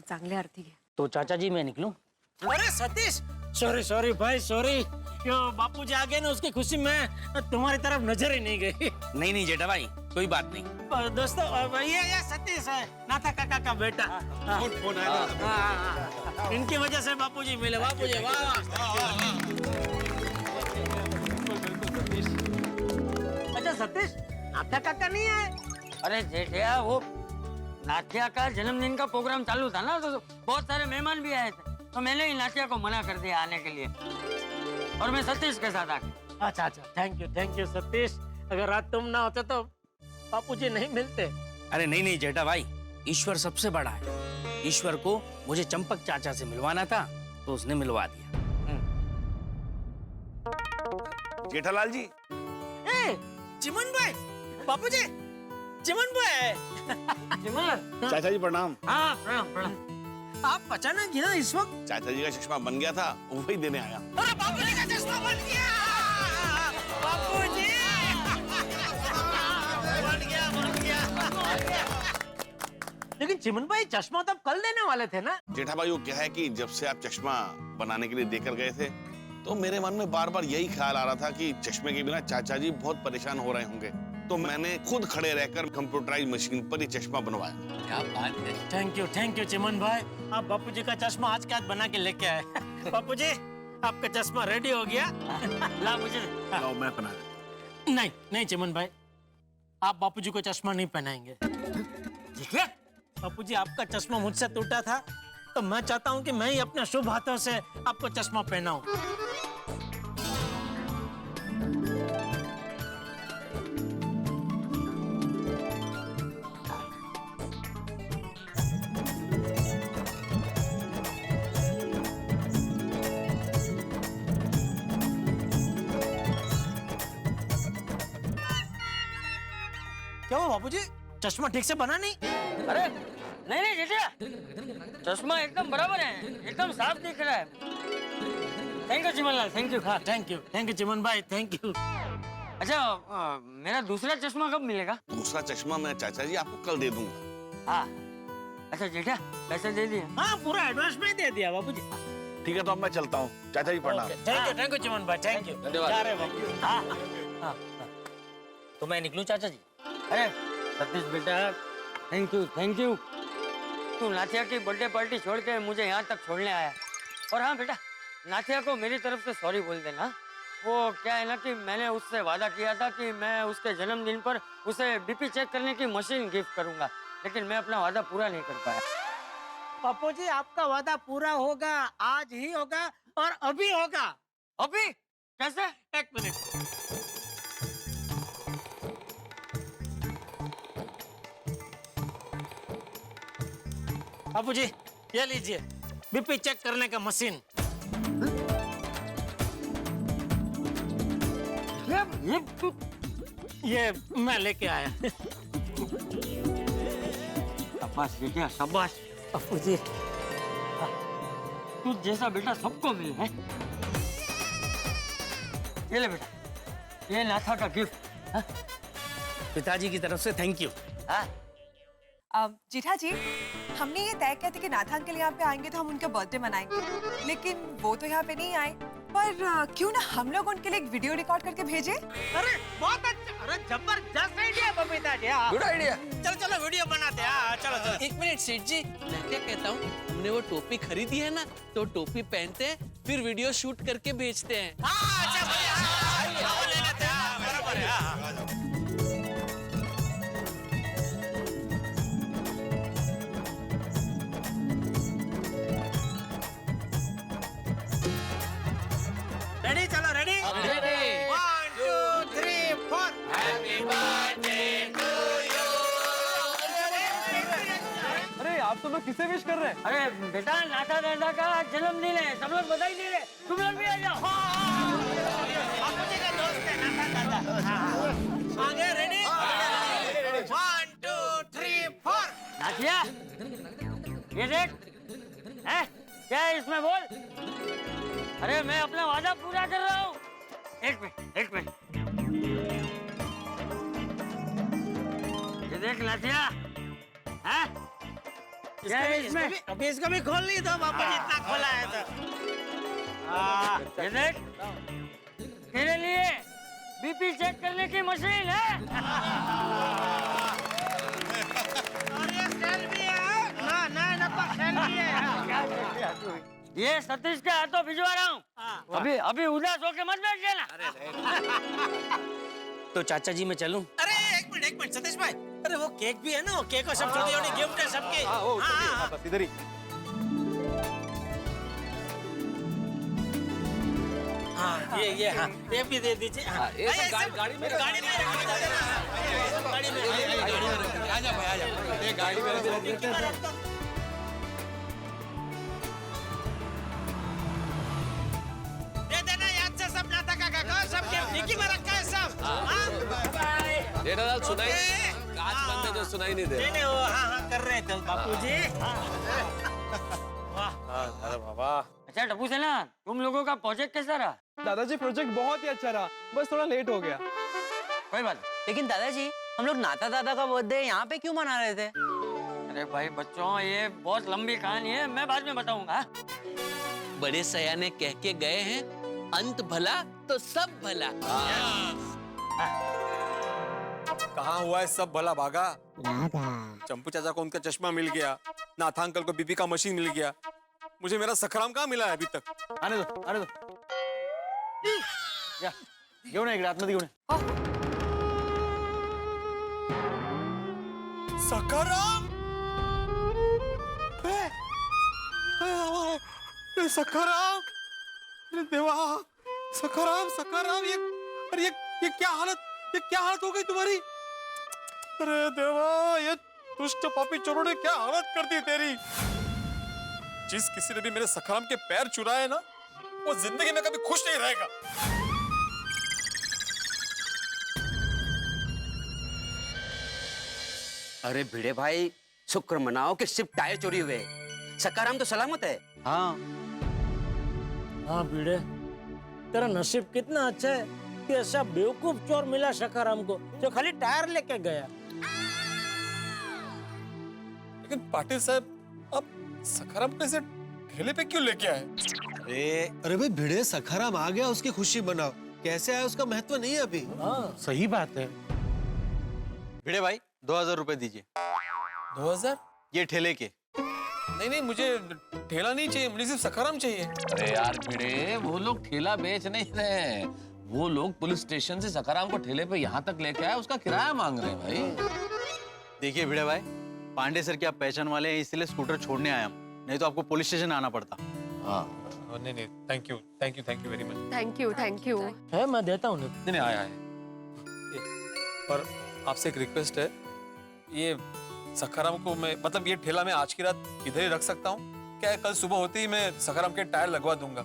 S7: चांगले आरती है।
S1: तो चाचा जी मैं निकलूं?
S5: अरे सतीश, सॉरी सॉरी भाई सॉरी, बापूजी आ गए ना, उसकी खुशी में तुम्हारी तरफ नजर ही नहीं गई।
S1: नहीं नहीं जेठा भाई, कोई बात नहीं।
S5: दोस्तों ये सतीश है, नाथा काका का बेटा।
S10: फोन आया।
S5: इनकी वजह से बापूजी मिले। बापूजी वाह। अच्छा सतीश, नाथा काका नहीं आए?
S4: अरे जेठिया, वो नाथिया का जन्मदिन का प्रोग्राम चालू था ना, तो बहुत सारे मेहमान भी आए थे, तो मैंने ही नाथिया को मना कर दिया आने के लिए, और मैं सतीश के साथ आ गया।
S5: अच्छा थैंक यू सतीश, अगर रात तुम ना होते तो बापूजी नहीं मिलते।
S1: अरे नहीं नहीं जेठा भाई, ईश्वर सबसे बड़ा है। ईश्वर को मुझे चंपक चाचा से मिलवाना था तो उसने मिलवा दिया।
S17: जेठालाल जी।
S5: चिमन भाई, बापूजी चिमन भाई।
S4: चिमन।
S13: चाचा जी प्रणाम।
S4: हाँ प्रणाम प्रणाम।
S5: आप अचानक यहाँ इस वक्त?
S13: चाचा जी का चश्मा बन गया था, वही देने आया।
S5: अरे बापूजी का चश्मा बन गया। बापूजी बन गया। लेकिन चिमन भाई चश्मा तो आप कल देने वाले थे ना?
S13: जेठा भाई वो क्या है कि जब से आप चश्मा बनाने के लिए देकर गए थे तो मेरे मन में बार बार यही ख्याल आ रहा था कि चश्मे के बिना चाचा जी बहुत परेशान हो रहे होंगे, तो मैंने खुद खड़े रहकर कंप्यूटराइज मशीन पर ये चश्मा बनवाया।
S11: क्या बात है। थैंक यू चिमन भाई, आप बापूजी का चश्मा आज के आज बना के लेके आए। बापूजी आपका चश्मा रेडी हो गया।
S4: ला मुझे।
S13: लो मैं पहना।
S11: नहीं चिमन भाई, आप बापूजी को चश्मा नहीं पहनाएंगे। बापूजी आपका चश्मा मुझसे टूटा था, तो मैं चाहता हूँ कि मैं ही अपने शुभ हाथों से आपको चश्मा पहनाऊं। क्या हुआ बापूजी, चश्मा ठीक से बना नहीं?
S4: अरे नहीं जेठिया, चश्मा एकदम बराबर है, एकदम साफ दिख रहा है। Thank you Chiman Lal, thank you.
S11: हाँ थैंक यू चिमन भाई, थैंक यू।
S4: अच्छा मेरा दूसरा चश्मा कब मिलेगा?
S13: दूसरा चश्मा मैं चाचा जी आपको कल दे दूंगा।
S4: हाँ अच्छा जेठा पैसे दे दिए?
S5: हाँ पूरा एडवांस में दे दिया बापूजी।
S13: ठीक है तो अब मैं चलता हूँ, चाचा जी प्रणाम।
S11: थैंक यू चिमन भाई, थैंक यू।
S4: जा रहे बापू। हाँ
S1: तो मैं निकलूं चाचा जी?
S4: अरे सतीश बेटा थैंक यू। तू नाथिया की बर्थडे पार्टी छोड़ के मुझे यहाँ तक छोड़ने आया। और हाँ बेटा, नाथिया को मेरी तरफ से सॉरी बोल देना। वो क्या है ना कि मैंने उससे वादा किया था कि मैं उसके जन्मदिन पर उसे बीपी चेक करने की मशीन गिफ्ट करूंगा, लेकिन मैं अपना वादा पूरा नहीं कर पाया।
S5: बापूजी आपका वादा पूरा होगा, आज ही होगा और अभी होगा।
S4: अभी कैसे?
S5: एक मिनट।
S11: बापूजी ये लीजिए बीपी चेक करने का मशीन। ये मैं लेके आया।
S4: शाबाश बेटा शाबाश।
S11: बापूजी
S4: तू जैसा बेटा सबको मिले है। ये ले बेटा, ये नाथा का गिफ्ट।
S1: पिताजी की तरफ से थैंक यू।
S20: जेठा जी, हमने ये तय किया था कि नाथा अंकल यहाँ पे आएंगे तो हम उनका बर्थडे मनाएंगे, लेकिन वो तो यहाँ पे नहीं आए। पर क्यों ना हम लोग उनके लिए एक वीडियो रिकॉर्ड करके भेजे?
S5: अरे बहुत अच्छा, अरे जबरदस्त idea Babita ji.
S12: Good idea.
S5: चलो वीडियो बनाते हैं। चलो।
S3: एक मिनट सेठ जी, मैं क्या कहता हूँ, हमने वो टोपी खरीदी है ना, तो टोपी पहनते हैं फिर वीडियो शूट करके भेजते हैं।
S5: बराबर है। रेडी? चलो ready? 1 2 3 4। Happy birthday to you.
S10: अरे आप तो लोग किसे विश कर रहे हैं?
S4: अरे बेटा नाथा दादा का जन्मदिन है, सब लोग बधाई दे रहे, तुम लोग भी आ जाओ।
S5: बापूजी का दोस्त है नाथा दादा। आगे रेडी? 1 2 3 4।
S4: नाथिया ये देख, है क्या है इसमें बोल? अरे मैं अपना वादा पूरा कर रहा हूँ। एक मिनट। ये देख नाथिया, हैं? क्या है इसमें?
S5: अभी इसको भी खोल नहीं दो, बापू जी इतना खोला है तो।
S4: ये देख, तेरे लिए बीपी चेक करने की मशीन है।
S5: और ये सेल भी है ना तो सेल भी है।
S4: ये सतीश के हाथों भिजवा रहा हूँ। अभी उदास होके मत बैठ जाना।
S1: तो चाचा जी मैं चलूं?
S5: अरे एक मिनट सतीश भाई, अरे वो केक भी है ना, वो केक और सब छोटी छोटी गिफ्ट है सबके। हाँ
S10: बस इधर ही।
S5: हाँ ये हाँ ये भी दे दीजिए।
S3: ये सब गाड़ी में
S10: आजा भाई आजा, ये गाड़ी में
S5: दे देना याद से सब नाता का सबके निकी में रखा है सब।
S3: जेठालाल सुनाइए, कांच बंद
S16: उन्हें सुनाई नहीं दे रहा।
S5: नहीं, वो हाँ हाँ कर रहे थे बापूजी।
S10: अरे बाबा।
S4: अच्छा टप्पू सेना, तुम लोगों का प्रोजेक्ट कैसा रहा?
S9: दादाजी प्रोजेक्ट बहुत ही अच्छा रहा, बस थोड़ा लेट हो गया।
S4: कोई बात नहीं।
S14: लेकिन दादाजी हम लोग नाता दादा का बर्थडे यहाँ पे क्यों मना रहे थे?
S4: अरे भाई बच्चों, ये बहुत लंबी कहानी है, मैं बाद में बताऊंगा।
S3: बड़े सयाने कह के गए हैं, अंत भला तो सब भला।
S10: कहाँ हुआ है सब भला भागा? चंपू चाचा को उनका चश्मा मिल गया, नाथा अंकल को बीबी का मशीन मिल गया, मुझे मेरा सखराम कहाँ मिला है अभी तक?
S18: आने दो, आने दो। या, घेऊन ये इकडे आतमध्ये घेऊन ये।
S10: सखाराम? सखाराम? अरे देवा, सखाराम, सखाराम, ये क्या हालत हो गई तुम्हारी? अरे देवा, ये दुष्ट पापी चोरों ने क्या हालत कर दी तेरी? जिस किसी ने भी मेरे सखाराम के पैर चुराए ना, वो जिंदगी में कभी खुश नहीं रहेगा।
S14: अरे भिड़े भाई, शुक्र मनाओ कि सिर्फ टायर चोरी हुए, सकाराम तो सलामत है।
S18: हाँ
S5: हाँ भिड़े, तेरा नसीब कितना अच्छा है कि ऐसा बेवकूफ चोर मिला सकाराम को जो खाली टायर लेके गया।
S10: लेकिन पाटिल साहब, आप सखाराम को ऐसे ठेले पे क्यों लेके आए?
S11: अरे भाई भिड़े, सखाराम आ गया, उसकी खुशी मनाओ। कैसे आया उसका महत्व नहीं है अभी।
S2: सही बात है।
S18: भिड़े भाई 2000 रुपए दीजिए।
S10: 2000?
S18: ये ठेले के।
S10: नहीं, मुझे ठेला नहीं चाहिए, मुझे सिर्फ सखाराम चाहिए।
S16: अरे यार भिड़े, वो लोग ठेला बेच नहीं रहे, वो लोग पुलिस स्टेशन से सखाराम को ठेले पे यहाँ तक लेके आए, उसका किराया मांग रहे हैं भाई।
S18: देखिए भिड़े भाई, पांडे सर की आप पहचान वाले हैं, इसलिए स्कूटर छोड़ने आया हम, नहीं तो आपको पुलिस स्टेशन आना पड़ता।
S16: हाँ
S10: नहीं, thank you very much.
S19: Thank you.
S5: है, मैं देता हूँ।
S10: नहीं आया। पर आपसे एक रिक्वेस्ट है, ये सखाराम को मैं, मतलब ये ठेला मैं आज की रात इधर ही रख सकता हूँ क्या? कल सुबह होते ही मैं सखाराम के टायर लगवा दूंगा।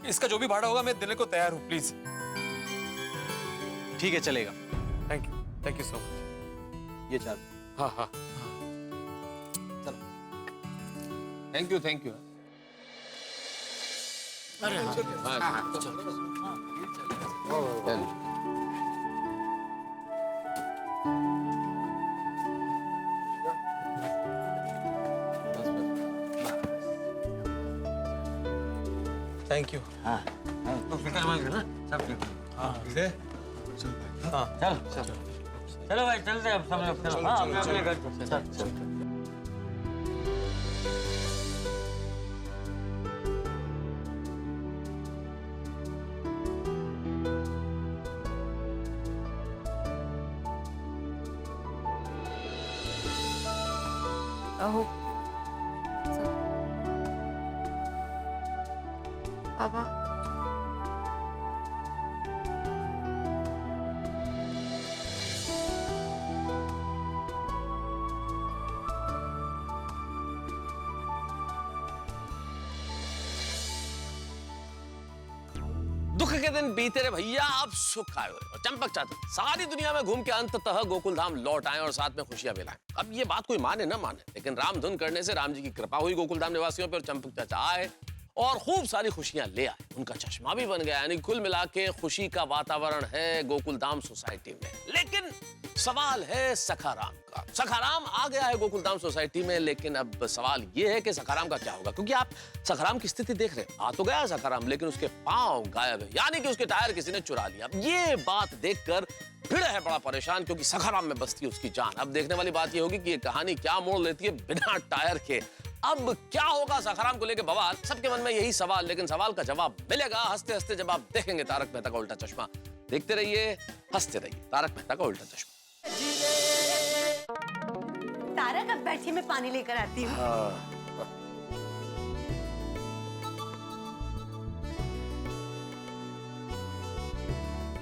S10: इसका जो भी भाड़ा होगा मैं देने को तैयार हूँ, प्लीज।
S18: ठीक है, चलेगा।
S10: Thank you so much.
S18: ये चार।
S10: हाँ
S18: चलो।
S16: Thank you.
S5: अरे
S10: थैंक यू।
S4: हाँ तो फिक्र मत करना, सब ठीक है। चलो भाई, चलते अब सब लोग। चलो हाँ, अपने घर चल।
S19: अहो पापा,
S16: दुख के दिन बीते रहे भैया, अब सुख आए। और चंपक चाचा सारी दुनिया में घूम के अंततः गोकुल धाम लौट आए और साथ में खुशियां मिलाएं। अब ये बात कोई माने ना माने, लेकिन राम धुन करने से राम जी की कृपा हुई गोकुल धाम निवासियों पर, और चंपक चाचा आए और खूब सारी खुशियां ले आए। उनका चश्मा भी बन गया, यानी कुल मिला के खुशी का वातावरण है गोकुल धाम सोसाइटी में। लेकिन सवाल है सखाराम का। सखाराम आ गया है गोकुल धाम सोसाइटी में, लेकिन अब सवाल ये है कि सखाराम का क्या होगा, क्योंकि आप सखाराम की स्थिति देख रहे हैं। आ तो गया सखाराम, लेकिन उसके पांव गायब है, यानी कि उसके टायर किसी ने चुरा लिया। अब ये बात देखकर भिड़ है बड़ा परेशान, क्योंकि सखाराम में बसती है उसकी जान। अब देखने वाली बात ये होगी कि ये कहानी क्या मोड़ लेती है बिना टायर के। अब क्या होगा सखाराम को लेके बवाल, सबके मन में यही सवाल, लेकिन सवाल का जवाब मिलेगा हंसते हंसते जब आप देखेंगे तारक मेहता का उल्टा चश्मा। देखते रहिए, हंसते रहिए, तारक मेहता का उल्टा चश्मा।
S6: तारक, अब बैठिए, मैं पानी लेकर आती हूँ।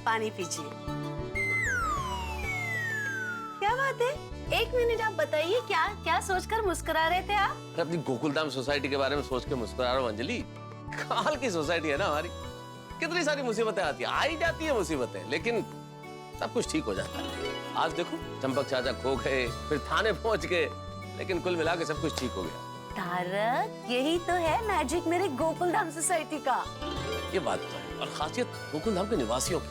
S6: पानी पीजिए। क्या बात है? एक मिनट, आप बताइए क्या क्या सोचकर मुस्कुरा रहे थे आप?
S16: अरे अपनी गोकुलधाम सोसाइटी के बारे में सोच के मुस्कुरा रहा हूं अंजलि। काल की सोसाइटी है ना हमारी, कितनी सारी मुसीबतें आती है, आई जाती है मुसीबतें, लेकिन सब कुछ ठीक हो जाता है। आज देखो चंपक चाचा खो गए, फिर थाने पहुंच गए, लेकिन कुल मिला के सब कुछ ठीक हो गया।
S6: तारक, यही तो है मैजिक मेरे गोकुलधाम सोसाइटी का।
S16: ये बात तो है, और खासियत गोकुलधाम के निवासियों की,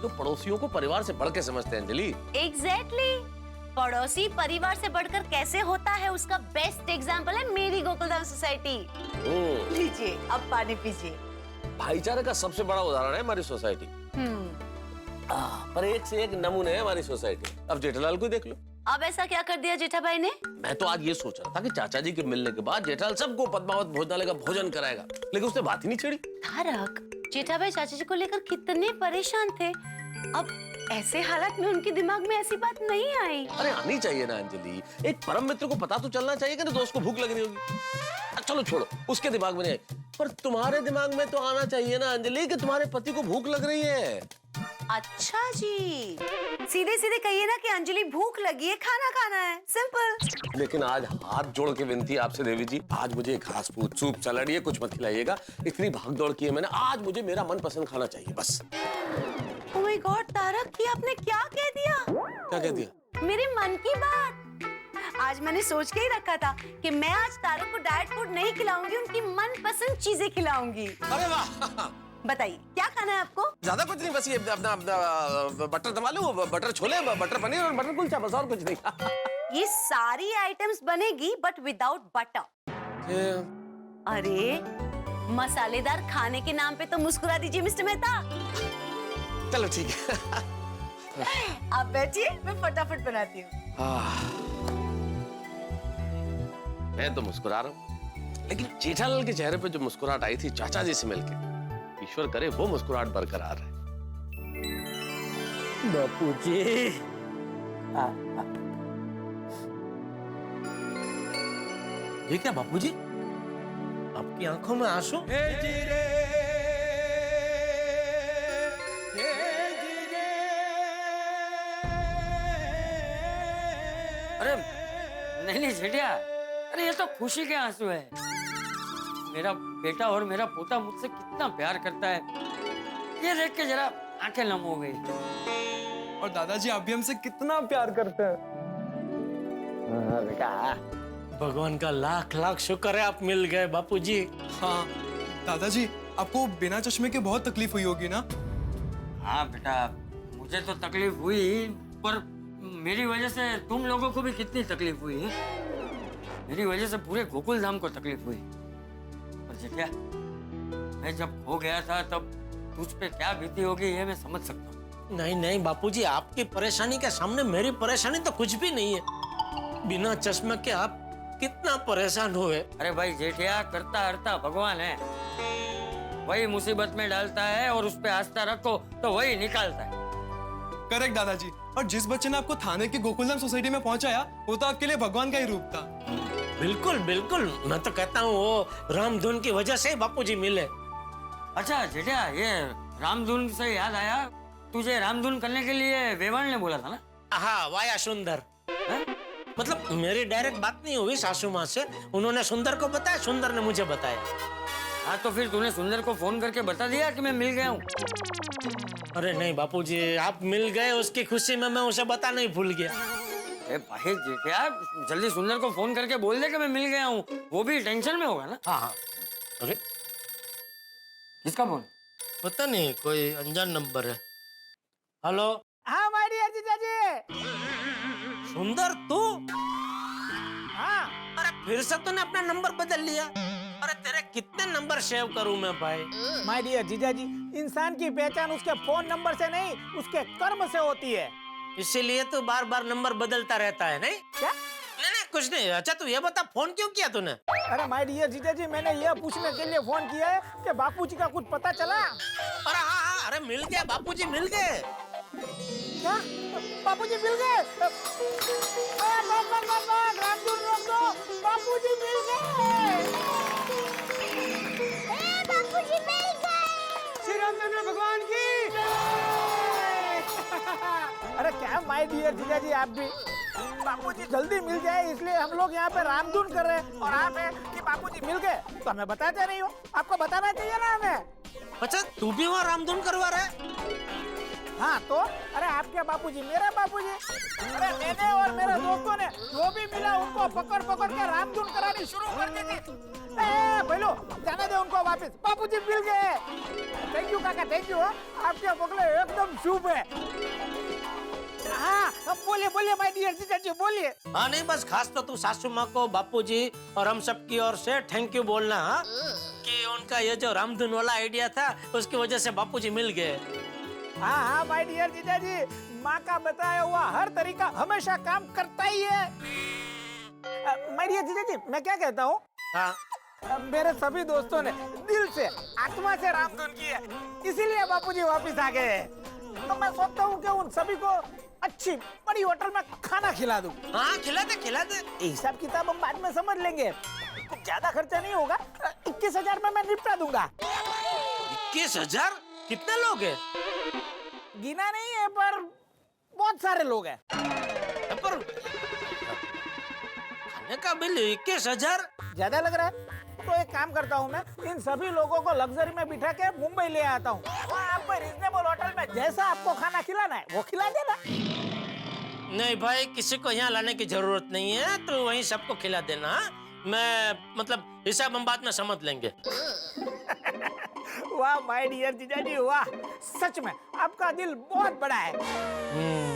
S16: जो पड़ोसियों को परिवार से बढ़ के समझते हैं अंजलि।
S6: एग्जैक्टली पड़ोसी परिवार से बढ़कर कैसे होता है उसका बेस्ट एग्जाम्पल है मेरी गोकुलधाम सोसाइटी। लीजिए अब पानी पीजिए।
S16: भाईचारे का सबसे बड़ा उदाहरण है हमारी सोसाइटी। पर एक से एक नमूने है हमारी सोसाइटी। अब जेठालाल को देख लो।
S6: अब ऐसा क्या कर दिया जेठा भाई ने?
S16: मैं तो आज ये सोच रहा था कि चाचा जी के मिलने के बाद जेठालाल सबको पद्मावत भोजनालय का भोजन कराएगा, लेकिन उसने बात ही नहीं छेड़ी।
S6: तारक, जेठा भाई चाचा जी को लेकर कितने परेशान थे, अब ऐसे हालात में उनके दिमाग में ऐसी बात नहीं आई।
S16: अरे आनी चाहिए ना अंजलि, एक परम मित्र को पता तो चलना चाहिए कि ना दोस्त को भूख लग रही होगी। चलो छोड़ो, उसके दिमाग में नहीं आई, पर तुम्हारे दिमाग में तो आना चाहिए ना अंजलि कि तुम्हारे पति को भूख लग रही है।
S6: अच्छा जी, सीधे सीधे कहिए ना कि अंजलि भूख लगी है, खाना खाना है, सिंपल।
S16: लेकिन आज हाथ जोड़ के विनती आपसे देवी जी, आज मुझे घास फूस सूप सलाद ये कुछ मत खिलाइएगा। इतनी भाग दौड़ की है मैंने, आज मुझे मेरा मनपसंद खाना चाहिए बस।
S6: ओह माय गॉड तारक, ये आपने क्या कह दिया?
S16: क्या कह दिया?
S6: मेरे मन की बात। आज मैंने सोच के ही रखा था कि मैं आज तारक को डाइट फूड नहीं खिलाऊंगी, उनकी मनपसंद चीजें खिलाऊंगी।
S16: अरे वाह!
S6: बताइए क्या खाना है आपको?
S16: ज्यादा कुछ नहीं, बस ये अपना बटर दबा लो, बटर छोले, बटर पनीर और बटर कुलचा, बस और कुछ नहीं।
S6: ये सारी आइटम्स बनेगी बट विदाउट बटर। अरे मसालेदार खाने के नाम पे तो मुस्कुरा दीजिए मिस्टर मेहता।
S16: चलो ठीक है।
S6: आप बैठिए, मैं फटाफट बनाती हूँ।
S16: मैं तो मुस्कुरा रहा हूँ, लेकिन जेठालाल के चेहरे पे जो मुस्कुराहट आई थी चाचा जी से मिलके, ईश्वर करे वो मुस्कुराहट बरकरार है।
S5: बापूजी, ये क्या बापूजी, आपकी आंखों में आंसू?
S4: अरे नहीं नहीं जेठिया, अरे ये तो खुशी के आंसू है। मेरा बेटा और मेरा पोता मुझसे कितना प्यार करता है, ये देख के जरा आंखें नम हो गई।
S9: और दादाजी आप भी हमसे कितना प्यार करते हैं।
S5: भगवान का लाख लाख शुक्र है आप मिल गए बापूजी।
S9: हाँ दादाजी, आपको बिना चश्मे के बहुत तकलीफ हुई होगी ना?
S4: हाँ बेटा, मुझे तो तकलीफ हुई, पर मेरी वजह से तुम लोगों को भी कितनी तकलीफ हुई है। मेरी वजह से पूरे गोकुलधाम को तकलीफ हुई। पर जेठिया, मैं जब खो गया था तब तुझ पे क्या बीती होगी ये मैं समझ सकता हूँ।
S5: नहीं नहीं बापूजी, आपकी परेशानी के सामने मेरी परेशानी तो कुछ भी नहीं है। बिना चश्मे के आप कितना परेशान हुए।
S4: अरे भाई जेठिया, करता हरता भगवान है, वही मुसीबत में डालता है और उस पे आस्था रखो तो वही निकालता है।
S9: करेक्ट दादाजी, और जिस बच्चे ने आपको थाने की गोकुलधाम सोसाइटी में पहुंचाया वो तो आपके लिए भगवान का ही रूप था।
S5: बिल्कुल बिल्कुल, मैं तो कहता हूँ वो रामधुन की वजह से बापूजी मिले।
S4: अच्छा जेठिया, ये रामधुन से याद आया, तुझे रामधुन करने के लिए वेवाण ने बोला था ना?
S5: हाँ, वाया सुंदर। मतलब मेरी डायरेक्ट बात नहीं हुई सासू माँ से, उन्होंने सुंदर को बताया, सुंदर ने मुझे बताया।
S4: हाँ तो फिर तूने सुंदर को फोन करके बता दिया कि मैं मिल गया हूँ?
S5: अरे नहीं बापूजी, आप मिल गए उसकी खुशी में मैं उसे बता नहीं भूल गया।
S4: अरे भाई जेठिया, जल्दी सुंदर को फोन करके बोल दे कि मैं मिल गया हूँ, वो भी टेंशन में होगा ना।
S5: हाँ हाँ। अरे
S4: किसका फोन?
S5: पता नहीं, कोई अनजान नंबर है। हेलो।
S15: हाँ माय डियर जीजा जी।
S5: सुंदर तू?
S15: हाँ।
S5: अरे फिर से तूने अपना नंबर बदल लिया? अरे तेरे कितने नंबर सेव करूं मैं भाई?
S15: माय डियर जीजा जी, इंसान की पहचान उसके फोन नंबर से नहीं उसके कर्म से होती है।
S5: इसीलिए तू बार बार नंबर बदलता रहता है, नहीं?
S15: क्या?
S5: नहीं नहीं कुछ नहीं। अच्छा तू ये बता, फोन क्यों किया तूने?
S15: अरे माय डियर जीजा जी, मैंने ये पूछने के लिए फोन किया है कि बापूजी का कुछ पता चला?
S5: अरे हाँ हाँ, अरे मिल गए बापूजी, मिल गए।
S15: क्या? बापूजी मिल गए? रामधुन रोक दो, बापूजी मिल गए। बापूजी मिल गए। श्री रामचंद्र भगवान की। अरे क्या माय डियर जीजा जी, आप भी बापूजी जल्दी मिल जाए इसलिए हम लोग यहाँ पे रामधुन कर रहे हैं, और आप है कि बापूजी मिल गए तो हमें बताते नहीं हो, आपको बताना चाहिए ना हमें।
S5: अच्छा तू भी वहाँ रामधुन करवा रहा है?
S15: हाँ तो अरे आपके बापूजी मेरे बापूजी। अरे मैंने और मेरे दोस्तों ने जो भी मिला उनको पकड़ पकड़ के रामधुन करानी शुरू कर दी थी। भैलो जाने दे उनको वापस, बापूजी मिल गए। थैंक यू काका, थैंक यू। आपके बगले एकदम शुभ है। हाँ बोलिए बोलिए माय डियर जीजा जी बोलिए।
S5: हाँ नहीं बस खास तो तू सासू माँ को, बापूजी और हम सब की ओर से थैंक यू बोलना। हाँ कि उनका ये जो रामधुन वाला आइडिया था उसकी वजह से बापूजी मिल गए।
S15: हाँ हाँ माय डियर जीजा जी, माँ का बताया हुआ हर तरीका हमेशा काम करता ही है। माय डियर जीजा जी मैं क्या कहता हूँ, मेरे सभी दोस्तों ने दिल से आत्मा से रामधुन की है, इसीलिए बापूजी वापस आ गए। तो मैं सोचता हूँ कि उन सभी को अच्छी बड़ी होटल में खाना खिला दूं।
S5: हाँ खिला दे।
S15: हिसाब किताब हम बाद में समझ लेंगे, कुछ ज्यादा खर्चा नहीं होगा। 21,000 में मैं निपटा दूंगा।
S5: 21,000? कितने लोग हैं?
S15: गिना नहीं है पर बहुत सारे लोग हैं।
S5: पर खाने का बिल 21,000
S15: ज्यादा लग रहा है? तो एक काम करता हूँ, मैं इन सभी लोगों को लग्जरी में बिठा के मुंबई ले आता हूँ। वहाँ आपको रिजनेबल होटल में जैसा आपको खाना खिलाना है वो खिला देना।
S5: नहीं भाई किसी को यहाँ लाने की जरूरत नहीं है, तो वहीं सबको खिला देना। मैं मतलब हिसाब हम बाद में समझ लेंगे।
S15: वाह माय डियर जीजा जी वाह, सच में आपका दिल बहुत बड़ा है।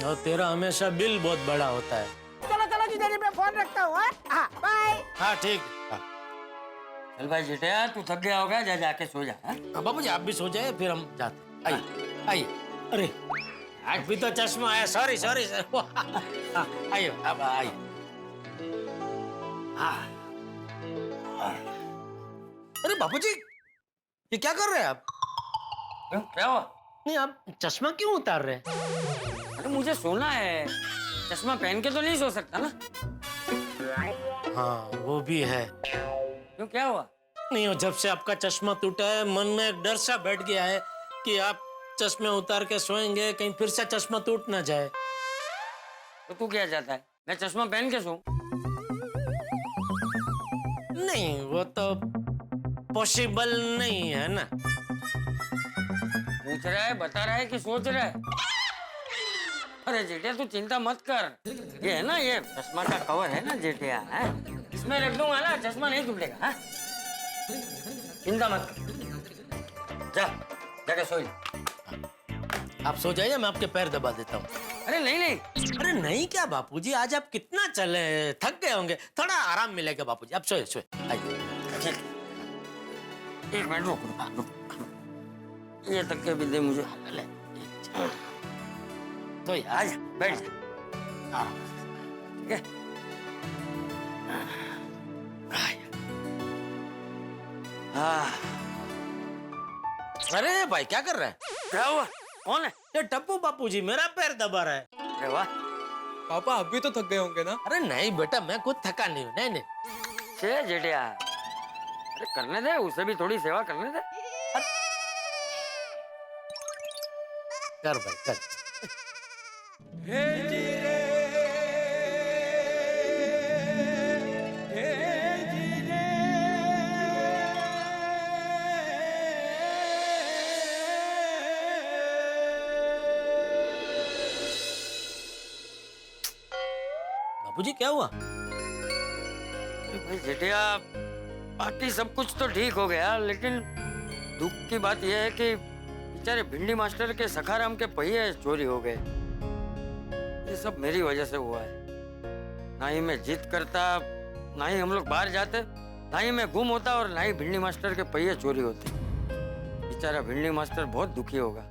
S5: और तेरा हमेशा बिल बहुत बड़ा होता है।
S15: चलो चलो जीजा जी मैं फोन रखता हूँ। हाँ बाय।
S5: हाँ ठीक।
S4: चल भाई जेठिया तू थक गया होगा, जा जाके सो जा।
S5: बाबूजी आप भी सो जाए फिर हम जाते। आइए। अरे अभी तो चश्मा आया, सॉरी आइए अब आइए। अरे बाबूजी ये क्या कर रहे हैं आप?
S4: क्या हुआ?
S5: नहीं आप चश्मा क्यों उतार रहे हैं?
S4: अरे मुझे सोना है, चश्मा पहन के तो नहीं सो सकता ना।
S5: हाँ वो भी है।
S4: क्यों क्या हुआ?
S5: नहीं जब से आपका चश्मा टूटा है मन में एक डर सा बैठ गया है कि आप चश्मे उतार के सोएंगे, कहीं फिर से चश्मा टूट ना जाए।
S4: तो तू क्या चाहता है, मैं चश्मा पहन के सोऊं?
S5: नहीं वो तो पॉसिबल नहीं है ना।
S4: पूछ रहा है, बता रहा है कि सोच रहा है? अरे जेठिया तू चिंता मत कर, ये है ना ये चश्मा का कवर है ना जेठिया, इसमें रख दूंगा ना, चश्मा नहीं टूटेगा। हाँ चिंता मत कर, जा जाके सो जा।
S5: आप सो जाइए, मैं आपके पैर दबा देता हूँ।
S4: अरे नहीं।
S5: अरे नहीं क्या बापूजी, आज आप कितना चले, थक गए होंगे, थोड़ा आराम मिलेगा बापूजी। आप सोए आइए।
S4: एक मिनट रुक, ये तक के भी दे मुझे।
S5: तो
S4: आज बैठ जा। ठीक है।
S5: अरे भाई क्या कर रहा है?
S4: क्या हुआ? कौन है?
S5: ये टप्पू बापूजी मेरा पैर दबा रहा है।
S4: अरे वाह
S9: पापा आप भी तो थक गए होंगे ना?
S5: अरे नहीं बेटा मैं खुद थका नहीं हूँ। नहीं
S4: जेठिया अरे करने दे, उसे भी थोड़ी सेवा करने दे।
S5: कर भाई कर। बाबूजी क्या हुआ?
S4: भाई जेठिया बाकी सब कुछ तो ठीक हो गया, लेकिन दुख की बात यह है कि बेचारे भिंडी मास्टर के सखाराम के पहिए चोरी हो गए। ये सब मेरी वजह से हुआ है। ना ही मैं जिद करता, ना ही हम लोग बाहर जाते, ना ही मैं गुम होता और ना ही भिंडी मास्टर के पहिए चोरी होते। बेचारा भिंडी मास्टर बहुत दुखी होगा।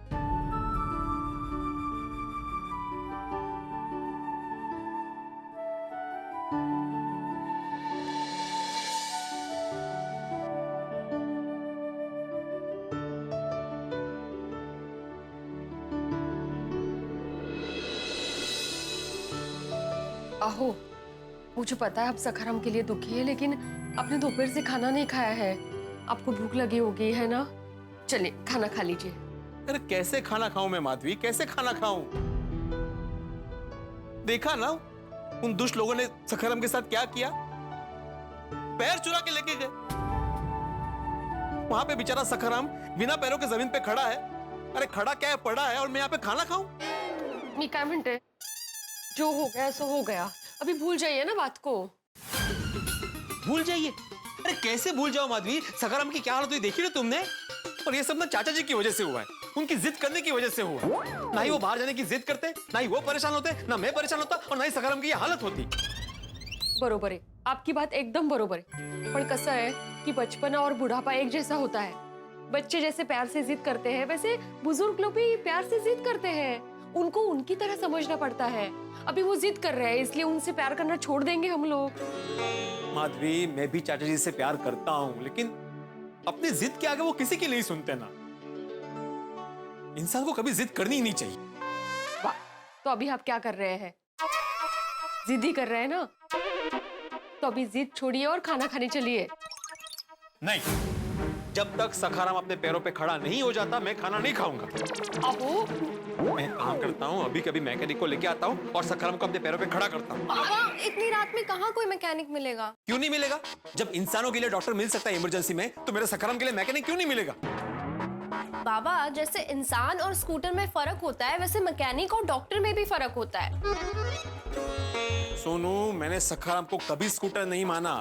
S19: आहो, मुझे पता है आप सखाराम के लिए दुखी है, लेकिन आपने दोपहर से खाना नहीं खाया है, आपको भूख लगी होगी है ना? चलिए खाना खा लीजिए।
S10: अरे कैसे खाना खाऊं मैं माधवी, कैसे खाना खाऊं? देखा ना उन दुष्ट लोगों ने सखाराम के साथ क्या किया, पैर चुरा के लेके गए। वहां पे बेचारा सखाराम बिना पैरों के जमीन पे खड़ा है अरे खड़ा क्या है, पड़ा है और मैं यहाँ पे खाना खाऊं?
S19: मी काय म्हणते, जो हो गया सो हो गया, अभी भूल जाइए ना बात को।
S10: भूल जाइए? अरे कैसे भूल जाओ माधवी, सखाराम की क्या हालत हुई देखी ना तुमने? और ये सब ना चाचा जी की वजह से हुआ है, उनकी जिद करने की वजह से हुआ है। ना ही वो बाहर जाने की जिद करते, ना ही वो परेशान होते, ना मैं परेशान होता और ना ही सखाराम की ये हालत होती।
S19: बरोबर आहे, आपकी बात एकदम बरोबर है। पण कसं है कि बचपना और बुढ़ापा एक जैसा होता है। बच्चे जैसे प्यार से जिद करते हैं, वैसे बुजुर्ग लोग भी प्यार से जिद करते हैं। उनको उनकी तरह समझना पड़ता है। अभी वो जिद कर रहे हैं, इसलिए उनसे प्यार करना छोड़ देंगे हम लोग?
S10: माधवी, मैं भी चाचा जी से प्यार करता हूँ, लेकिन अपनी जिद के आगे वो किसी की नहीं सुनते ना। इंसान को कभी जिद करनी ही नहीं चाहिए।
S19: वाह, तो अभी आप क्या कर रहे हैं? जिद ही कर रहे हैं ना? तो अभी जिद छोड़िए और खाना खाने चलिए।
S10: नहीं, जब तक सखाराम अपने पैरों पे खड़ा नहीं हो जाता मैं खाना नहीं खाऊंगा।
S19: अबू,
S10: मैं काम करता हूँ, अभी कभी मैकेनिक को लेके आता हूँ और सखाराम को अपने पैरों पे खड़ा करता हूँ।
S20: इतनी रात में कहाँ कोई मैकेनिक मिलेगा?
S10: क्यों नहीं मिलेगा? जब इंसानों के लिए डॉक्टर मिल सकता है इमरजेंसी में, तो मेरे सखाराम के लिए मैकेनिक क्यों नहीं मिलेगा?
S20: बाबा, जैसे इंसान और स्कूटर में फर्क होता है, वैसे मैकेनिक और डॉक्टर में भी फर्क होता है।
S10: सोनू, मैंने सखाराम को कभी स्कूटर नहीं माना।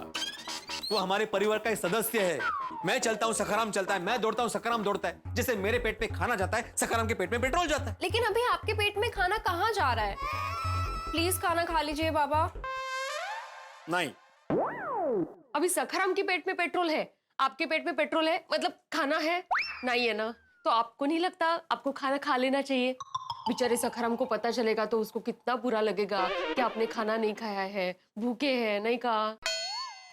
S10: वो हमारे परिवार का एक सदस्य है। मैं चलता हूँ, सखाराम चलता है, मैं दौड़ता हूँ, सखाराम दौड़ता है। जैसे मेरे पेट पे खाना जाता है, सखाराम के पेट में पेट्रोल जाता है।
S20: लेकिन अभी आपके पेट में खाना कहाँ जा रहा है? प्लीज खाना खा लीजिए बाबा।
S10: नहीं,
S19: अभी सखाराम के पेट में पेट्रोल है, आपके पेट में पेट्रोल है, मतलब खाना है नहीं है ना? तो आपको नहीं लगता आपको खाना खा लेना चाहिए? बेचारे सखाराम को पता चलेगा तो उसको कितना बुरा लगेगा कि आपने खाना नहीं खाया है, भूखे हैं, नहीं कहा।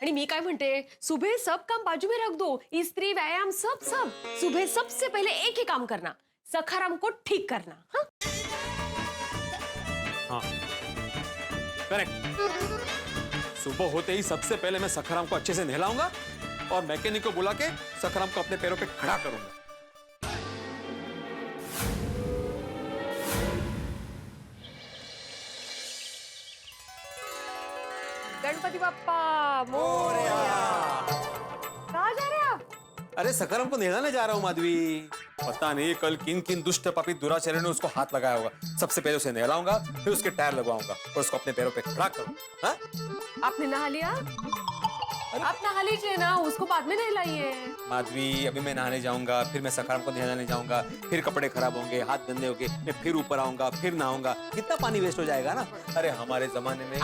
S19: आणि मी काय म्हणते, सुबह सब काम बाजू में रख दो, स्त्री व्यायाम सब सब। सुबह सबसे पहले एक ही काम करना, सखाराम को ठीक करना। हाँ,
S10: हाँ, करेक्ट। सुबह होते ही सबसे पहले मैं सखाराम को अच्छे से नहलाऊंगा और मैकेनिक को बुला के सखाराम को अपने पैरों पे खड़ा करूंगा।
S19: गणपति बाप्पा मोरया। कहाँ जा रहे हैं आप?
S10: अरे सखाराम को नहलाने जा रहा हूँ माधवी। पता नहीं कल किन किन दुष्ट पापी दुराचार्य ने उसको हाथ लगाया होगा। सबसे पहले उसे नहलाऊंगा, फिर उसके टायर लगवाऊंगा और उसको अपने पैरों पे खड़ा करूंगा। हाँ?
S19: आपने नहा लिया? आप नहा लीजिए ना, उसको बाद में नहलाइए।
S10: माधवी, अभी मैं नहाने जाऊंगा, फिर मैं सखाराम को नहलाने जाऊंगा, फिर कपड़े खराब होंगे, हाथ गंदे होंगे, मैं फिर ऊपर आऊंगा, फिर नहाऊंगा। कितना पानी वेस्ट हो जाएगा ना। अरे हमारे जमाने में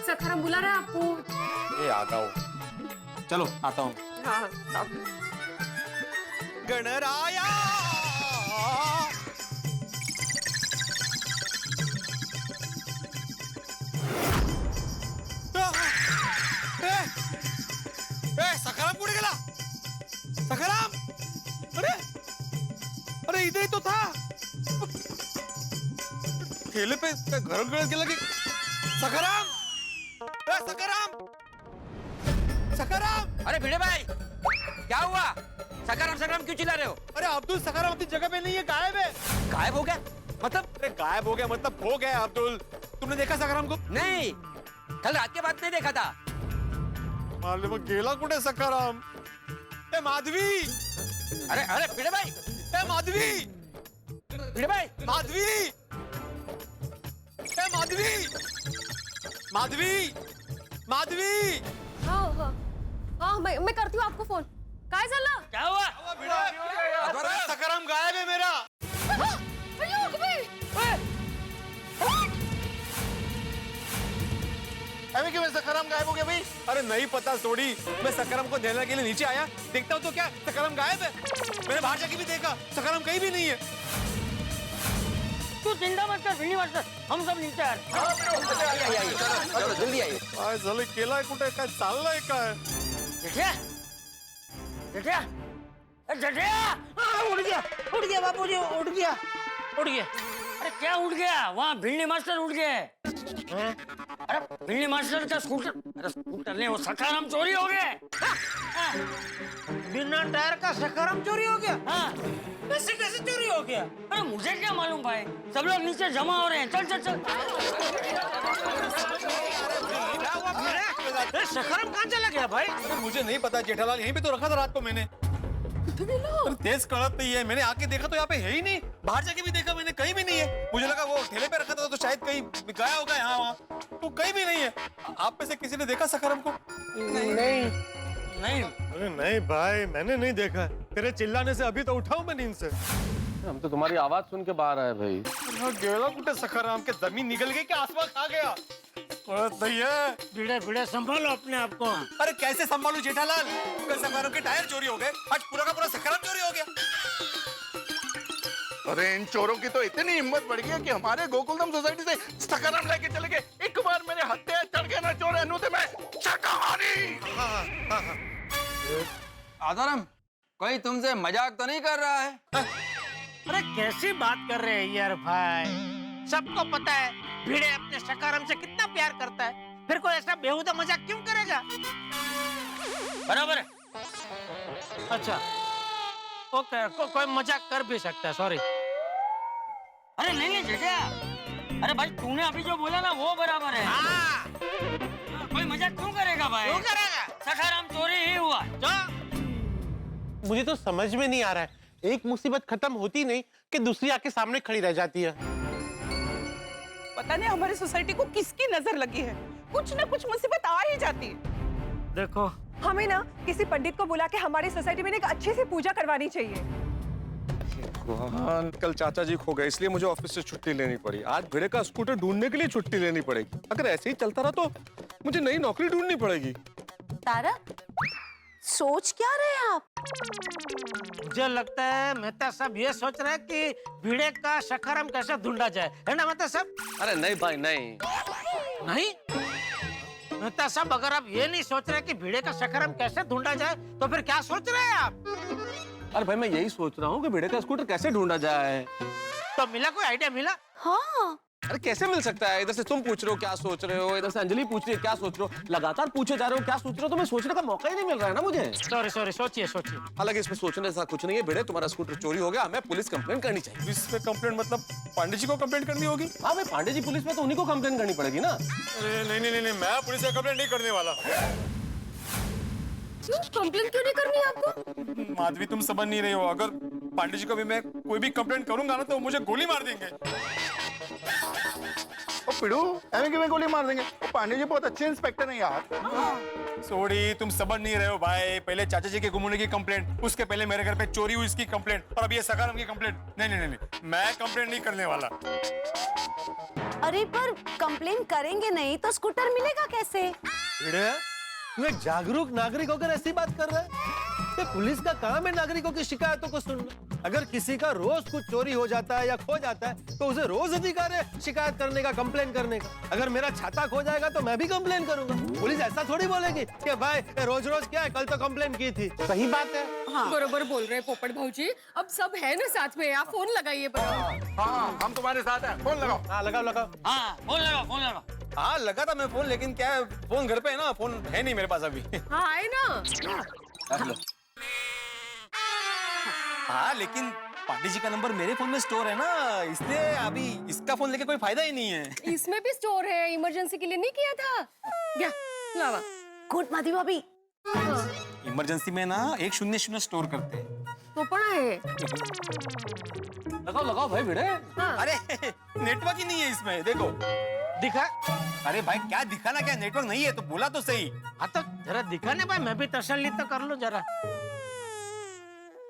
S19: सखाराम बुला रहा है आपको।
S10: ये आ जाओ, चलो आता हूँ।
S19: हाँ,
S10: गणराया सखाराम कुठे गेला? सखाराम, अरे अरे इधर ही तो था। ठेले पे घर गेला की सखाराम, सखाराम, सखाराम।
S14: अरे भिड़े भाई, क्या हुआ? सखाराम सखाराम क्यों चिल्ला रहे हो?
S10: अरे अब्दुल, सखाराम अपनी जगह पे नहीं है, गायब है।
S14: गायब हो गया मतलब?
S10: अरे गायब हो गया मतलब हो गया। अब्दुल, तुमने देखा सखाराम को?
S14: नहीं, कल रात के बाद नहीं देखा था।
S10: मालूम गेला कुठे सखाराम? ए माधवी,
S14: अरे अरे भिड़े भाई,
S10: ए माधवी,
S14: भिड़े भाई,
S10: माधवी, ए माधवी, माधवी, माधवी।
S19: हाँ हाँ हाँ, मैं करती हूँ आपको फोन। काय झालं?
S4: क्या हुआ?
S10: सखाराम गायब है मेरा।
S13: अभी क्यों सखाराम गायब हो गया भाई?
S10: अरे नहीं पता सोडी, मैं सखाराम को नहलाने के लिए नीचे आया, देखता हूँ तो क्या सखाराम गायब है। मैंने बाहर जाके भी देखा, सखाराम कहीं भी नहीं है।
S4: तू चिंता मत कर, भिंडी मत कर, हम सब नीचे आ रहे हैं।
S14: चलो जल्दी आइए।
S10: काय झालं, केलाय कुठे, काय चाललंय काय?
S4: जेठिया, जेठिया, जेठिया,
S5: उड़ गया बापूजी, उड़ गया, उड़ गया।
S4: अरे क्या उठ गया? वहाँ भिंडी मास्टर उठ गए। अरे भिंडी मास्टर का स्कूटर, अरे स्कूटर नहीं, वो सखाराम चोरी हो गए।
S5: बिना टायर का सखाराम चोरी हो गया?
S4: हाँ,
S5: कैसे कैसे चोरी हो गया?
S4: अरे मुझे क्या मालूम भाई, सब लोग नीचे जमा हो रहे हैं। चल चल चल।
S5: सखाराम कहाँ चला गया भाई?
S10: मुझे नहीं पता जेठालाल, यहीं पे तो रखा था रात को मैंने।
S19: मिला?
S10: तेज कड़क नहीं है, मैंने आके देखा तो यहाँ पे है ही नहीं। बाहर जाके भी देखा मैंने, कहीं भी नहीं है। मुझे लगा वो ठेले पे रखा था तो शायद कहीं गया होगा यहाँ वहाँ, तो कहीं भी नहीं है। आप में से किसी ने देखा सखरम को?
S2: नहीं।
S8: अरे नहीं भाई, मैंने नहीं देखा। तेरे चिल्लाने से अभी तो उठाऊं मैं नींद से।
S16: हम तो तुम्हारी आवाज सुन के बाहर आए भाई।
S8: गेला कुटे सखाराम के जमीन निकल गई कि आसमान खा गया?
S5: भिड़े भिड़े संभालो अपने आप को।
S10: अरे कैसे संभालू जेठालाल? कल सखाराम के टायर चोरी हो गए, आज पूरा का पूरा सखाराम चोरी हो गया।
S13: अरे इन चोरों की तो इतनी हिम्मत बढ़ गई कि हमारे गोकुलधाम सोसाइटी से सखाराम लेके चले गए। एक बार मेरे हत्या चढ़ गए ना चोर अनु मैं शाकाहारी।
S12: आधाराम, कोई तुमसे मजाक तो नहीं कर रहा है?
S5: अरे कैसी बात कर रहे हैं यार भाई, सबको पता है भिड़े अपने सखाराम से कितना प्यार करता है, फिर कोई ऐसा बेहुदा मजाक क्यों करेगा? बराबर है। अच्छा ओके, कोई मजाक कर भी सकता है, सॉरी।
S4: अरे नहीं जेठा, अरे भाई तूने अभी जो बोला ना वो बराबर है। कोई मजाक क्यों करेगा भाई?
S5: क्यों करेगा?
S4: सखाराम चोरी ही हुआ।
S2: मुझे तो समझ में नहीं आ रहा है, एक मुसीबत खत्म होती नहीं कि दूसरी आके सामने खड़ी रह जाती है।
S21: पता नहीं हमारी सोसाइटी को किसकी नजर लगी है, कुछ ना कुछ मुसीबत आ ही जाती है।
S5: देखो,
S20: हमें ना किसी पंडित को बुला के हमारी सोसाइटी में एक अच्छी सी पूजा करवानी चाहिए।
S8: हाँ, कल चाचा जी खो गए इसलिए मुझे ऑफिस से छुट्टी लेनी पड़ी। आज भिड़े का स्कूटर ढूंढने के लिए छुट्टी लेनी पड़ेगी। अगर ऐसे ही चलता रहा तो मुझे नई नौकरी ढूंढनी पड़ेगी।
S6: तारक, सोच क्या रहे हैं आप?
S5: मुझे लगता है मेहता साहब ये सोच रहे हैं कि भिड़े का सखाराम कैसे ढूंढा जाए, है ना मेहता साहब?
S16: अरे नहीं भाई नहीं।
S5: नहीं मेहता साहब, अगर आप ये नहीं सोच रहे कि भिड़े का सखाराम कैसे ढूंढा जाए तो फिर क्या सोच रहे हैं आप?
S16: अरे भाई मैं यही सोच रहा हूँ कि भिड़े का स्कूटर कैसे ढूंढा जाए।
S5: तो मिला कोई आइडिया मिला?
S6: हाँ।
S16: अरे कैसे मिल सकता है? इधर से तुम पूछ रहे हो क्या सोच रहे हो, इधर से अंजलि पूछ रही है क्या सोच रहे हो, लगातार पूछे जा रहे हो क्या सोच रहे हो, तो मैं सोचने का मौका ही नहीं मिल रहा है ना मुझे।
S5: सॉरी सोचिए।
S16: हालांकि इसमें सोचने जैसा कुछ नहीं है। भिड़े तुम्हारा स्कूटर चोरी हो गया, हमें पुलिस कंप्लेंट करनी चाहिए।
S10: पुलिस पे कंप्लेंट मतलब पांडे जी को कंप्लेंट करनी होगी?
S16: हाँ भाई, पांडे जी पुलिस में तो उन्हीं को कंप्लेंट करनी पड़ेगी ना।
S10: अरे नहीं, मैं पुलिस पे कंप्लेंट नहीं करने वाला।
S19: क्यों कंप्लेंट क्यों नहीं करनी आपको?
S10: माधवी तुम समझ नहीं रही हो, अगर पांडे जी को भी मैं कोई भी कंप्लेंट करूंगा ना तो मुझे गोली मार देंगे।
S13: ओ पिड़ू, ऐਵੇਂ किਵੇਂ गोली मार देंगे? ओ पांडे जी बहुत अच्छे इंस्पेक्टर हैं यार।
S10: सॉरी, तुम समझ नहीं रहे हो भाई। पहले चाचा जी के गुम होने की कंप्लेंट, उसके पहले मेरे घर पे चोरी हुई इसकी कंप्लेंट, और अब ये सखाराम की कंप्लेंट। नहीं, मैं कंप्लेंट नहीं करने वाला।
S6: अरे पर कंप्लेन करेंगे नहीं तो स्कूटर मिलेगा कैसे?
S8: भिड़े, तू एक जागरूक नागरिक होकर ऐसी बात कर रहा है? ये पुलिस का काम है नागरिकों की शिकायतों को सुनना। अगर किसी का रोज कुछ चोरी हो जाता है या खो जाता है तो उसे रोज अधिकार है शिकायत करने का, कंप्लेन करने का। अगर मेरा छाता खो जाएगा तो मैं भी कंप्लेन करूंगा। पुलिस ऐसा थोड़ी बोलेगी कि भाई रोज रोज क्या है, कल तो कंप्लेन की थी। सही बात है।
S19: हाँ। बरोबर बोल रहे हैं पोपट भाऊजी। अब सब है ना साथ में, आप फोन लगाइए।
S13: हाँ, हम तुम्हारे साथ हैं। फोन लगाओ।
S8: हाँ लगाओ।
S4: हाँ फोन लगाओ।
S10: हाँ लगा था मैं फोन, लेकिन क्या है फोन घर पे है ना, फोन है नहीं मेरे पास अभी।
S19: हाँ आए ना।
S10: हाँ लेकिन पांडे जी का नंबर मेरे फोन में स्टोर है ना, इसलिए अभी इसका फोन लेके कोई फायदा ही नहीं है।
S19: इसमें भी स्टोर है, इमरजेंसी के लिए नहीं किया था क्या? लावा
S6: गुड माधवी भाभी।
S10: इमरजेंसी में ना 100 स्टोर करते हैं।
S19: तो पड़ा है।
S16: लगाओ भाई भिड़े।
S19: हाँ।
S10: अरे नेटवर्क ही नहीं है इसमें, देखो
S5: दिखा।
S10: अरे भाई क्या दिखाना, क्या नेटवर्क नहीं है तो बोला तो सही।
S5: हाँ तो जरा दिखाने भाई, मैं भी तसल्ली तो कर लो जरा।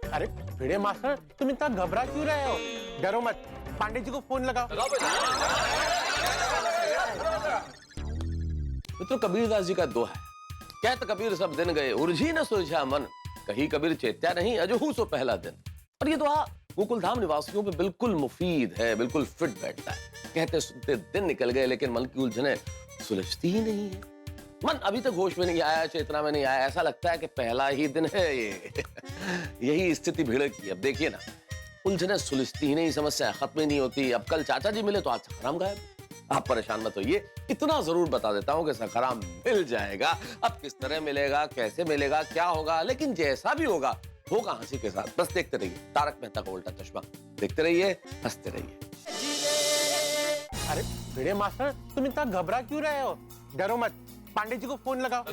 S2: अरे भिड़े मास्टर, तुम इतना घबरा क्यों रहे हो? डरो मत, पांडे जी को फोन लगाओ।
S16: तो कबीरदास जी का दोहा है, कहत कबीर सब दिन गए उलझी न सुलझा मन, कहीं कबीर चेत्या नहीं अजहू सो पहला दिन। और ये दोहा गोकुलधाम निवासियों पे बिल्कुल मुफीद है, बिल्कुल फिट बैठता है। कहते सुनते दिन निकल गए लेकिन मन की उलझने सुलझती ही नहीं है। मन अभी तक होश में नहीं आया, चेतना में नहीं आया, ऐसा लगता है कि पहला ही दिन है ये। यही स्थिति भिड़े की। अब देखिए ना, उलझने सुलझती ही नहीं, समस्या खत्म ही नहीं होती। अब कल चाचा जी मिले तो आज सखाराम गायब। आप परेशान मत होइए, इतना जरूर बता देता हूँ कि सखाराम मिल जाएगा। अब किस तरह मिलेगा, कैसे मिलेगा, क्या होगा, लेकिन जैसा भी होगा हंसी के साथ। बस देखते रहिए तारक मेहता का उल्टा चश्मा, देखते रहिए, हंसते रहिए।
S2: अरे भिड़े मास्टर, तुम इतना घबरा क्यों रहे हो? डरो मत, पांडे जी को फोन लगाओ।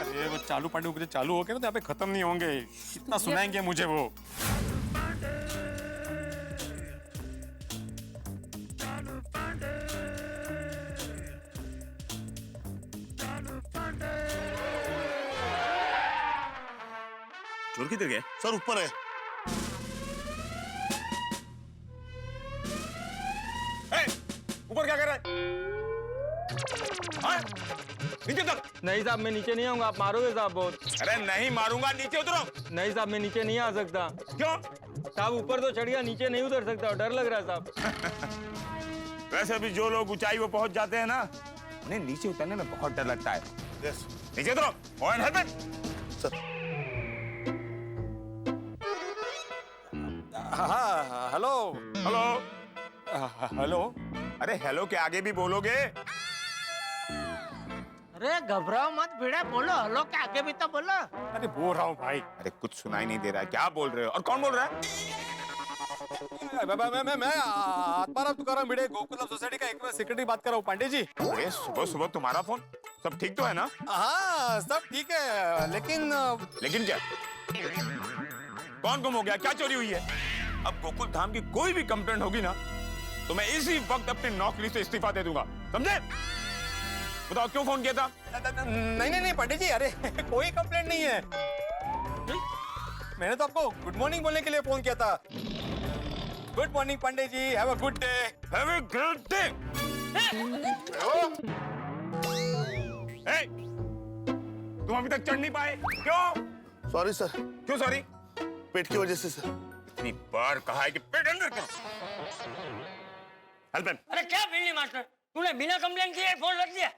S10: अरे वो चालू पांडे ऊपर चालू हो गए ना तो यहाँ पे खत्म नहीं होंगे, इतना सुनाएंगे मुझे वो।
S17: चोर किधर गए?
S13: सर ऊपर है।
S17: ऊपर क्या कर रहा है? हाँ? नीचे उतर।
S7: नहीं साहब मैं नीचे नहीं आऊंगा, आप मारोगे साहब बहुत।
S17: अरे नहीं मारूंगा, नीचे उतरो।
S7: नहीं साहब मैं नीचे नहीं आ सकता।
S17: क्यों?
S7: साहब ऊपर तो चढ़ गया, नीचे नहीं उतर सकता, डर लग रहा है साहब।
S17: वैसे भी जो लोग ऊंचाई वो पहुंच जाते हैं ना, उन्हें नीचे उतरने में बहुत डर लगता है। नीचे उतरो। और हेल्प सर।
S10: हाँ हेलो
S17: हेलो
S10: हेलो।
S17: अरे हेलो के आगे भी बोलोगे?
S5: अरे घबराओ मत भिड़े, बोलो हेलो के आगे भी तो बोलो।
S10: अरे बोल रहा हूँ भाई।
S17: अरे कुछ सुनाई नहीं दे रहा है, क्या बोल रहे हो? और कौन बोल रहा है?
S10: मैं आत्माराम तुकाराम भिड़े गोकुलम सोसाइटी का एक सेक्रेटरी बात कर रहा हूँ पांडे जी।
S17: अरे सुबह सुबह तुम्हारा फोन, सब ठीक तो है ना?
S10: हाँ सब ठीक है, लेकिन
S17: क्या? कौन गुम हो गया? क्या चोरी हुई है? अब गोकुल धाम की कोई भी कंप्लेंट होगी ना तो मैं इसी वक्त अपनी नौकरी से इस्तीफा दे दूंगा, समझे? बताओ क्यों फोन किया था?
S10: नहीं पंडित जी, अरे कोई कंप्लेंट नहीं है। मैंने तो आपको गुड मॉर्निंग बोलने के लिए फोन किया था। Good morning Pandit ji, have a good day.
S17: Have a great day. तुम अभी तक चढ़ नहीं पाए, क्यों?
S13: Sorry sir.
S17: क्यों सॉरी?
S13: पेट की वजह से सर।
S17: इतनी बार कहा है कि पेट अंदर करो। Help him.
S4: अरे क्या बिल्ली मास्टर, तूने बिना कंप्लेन किए फोन रख दिया?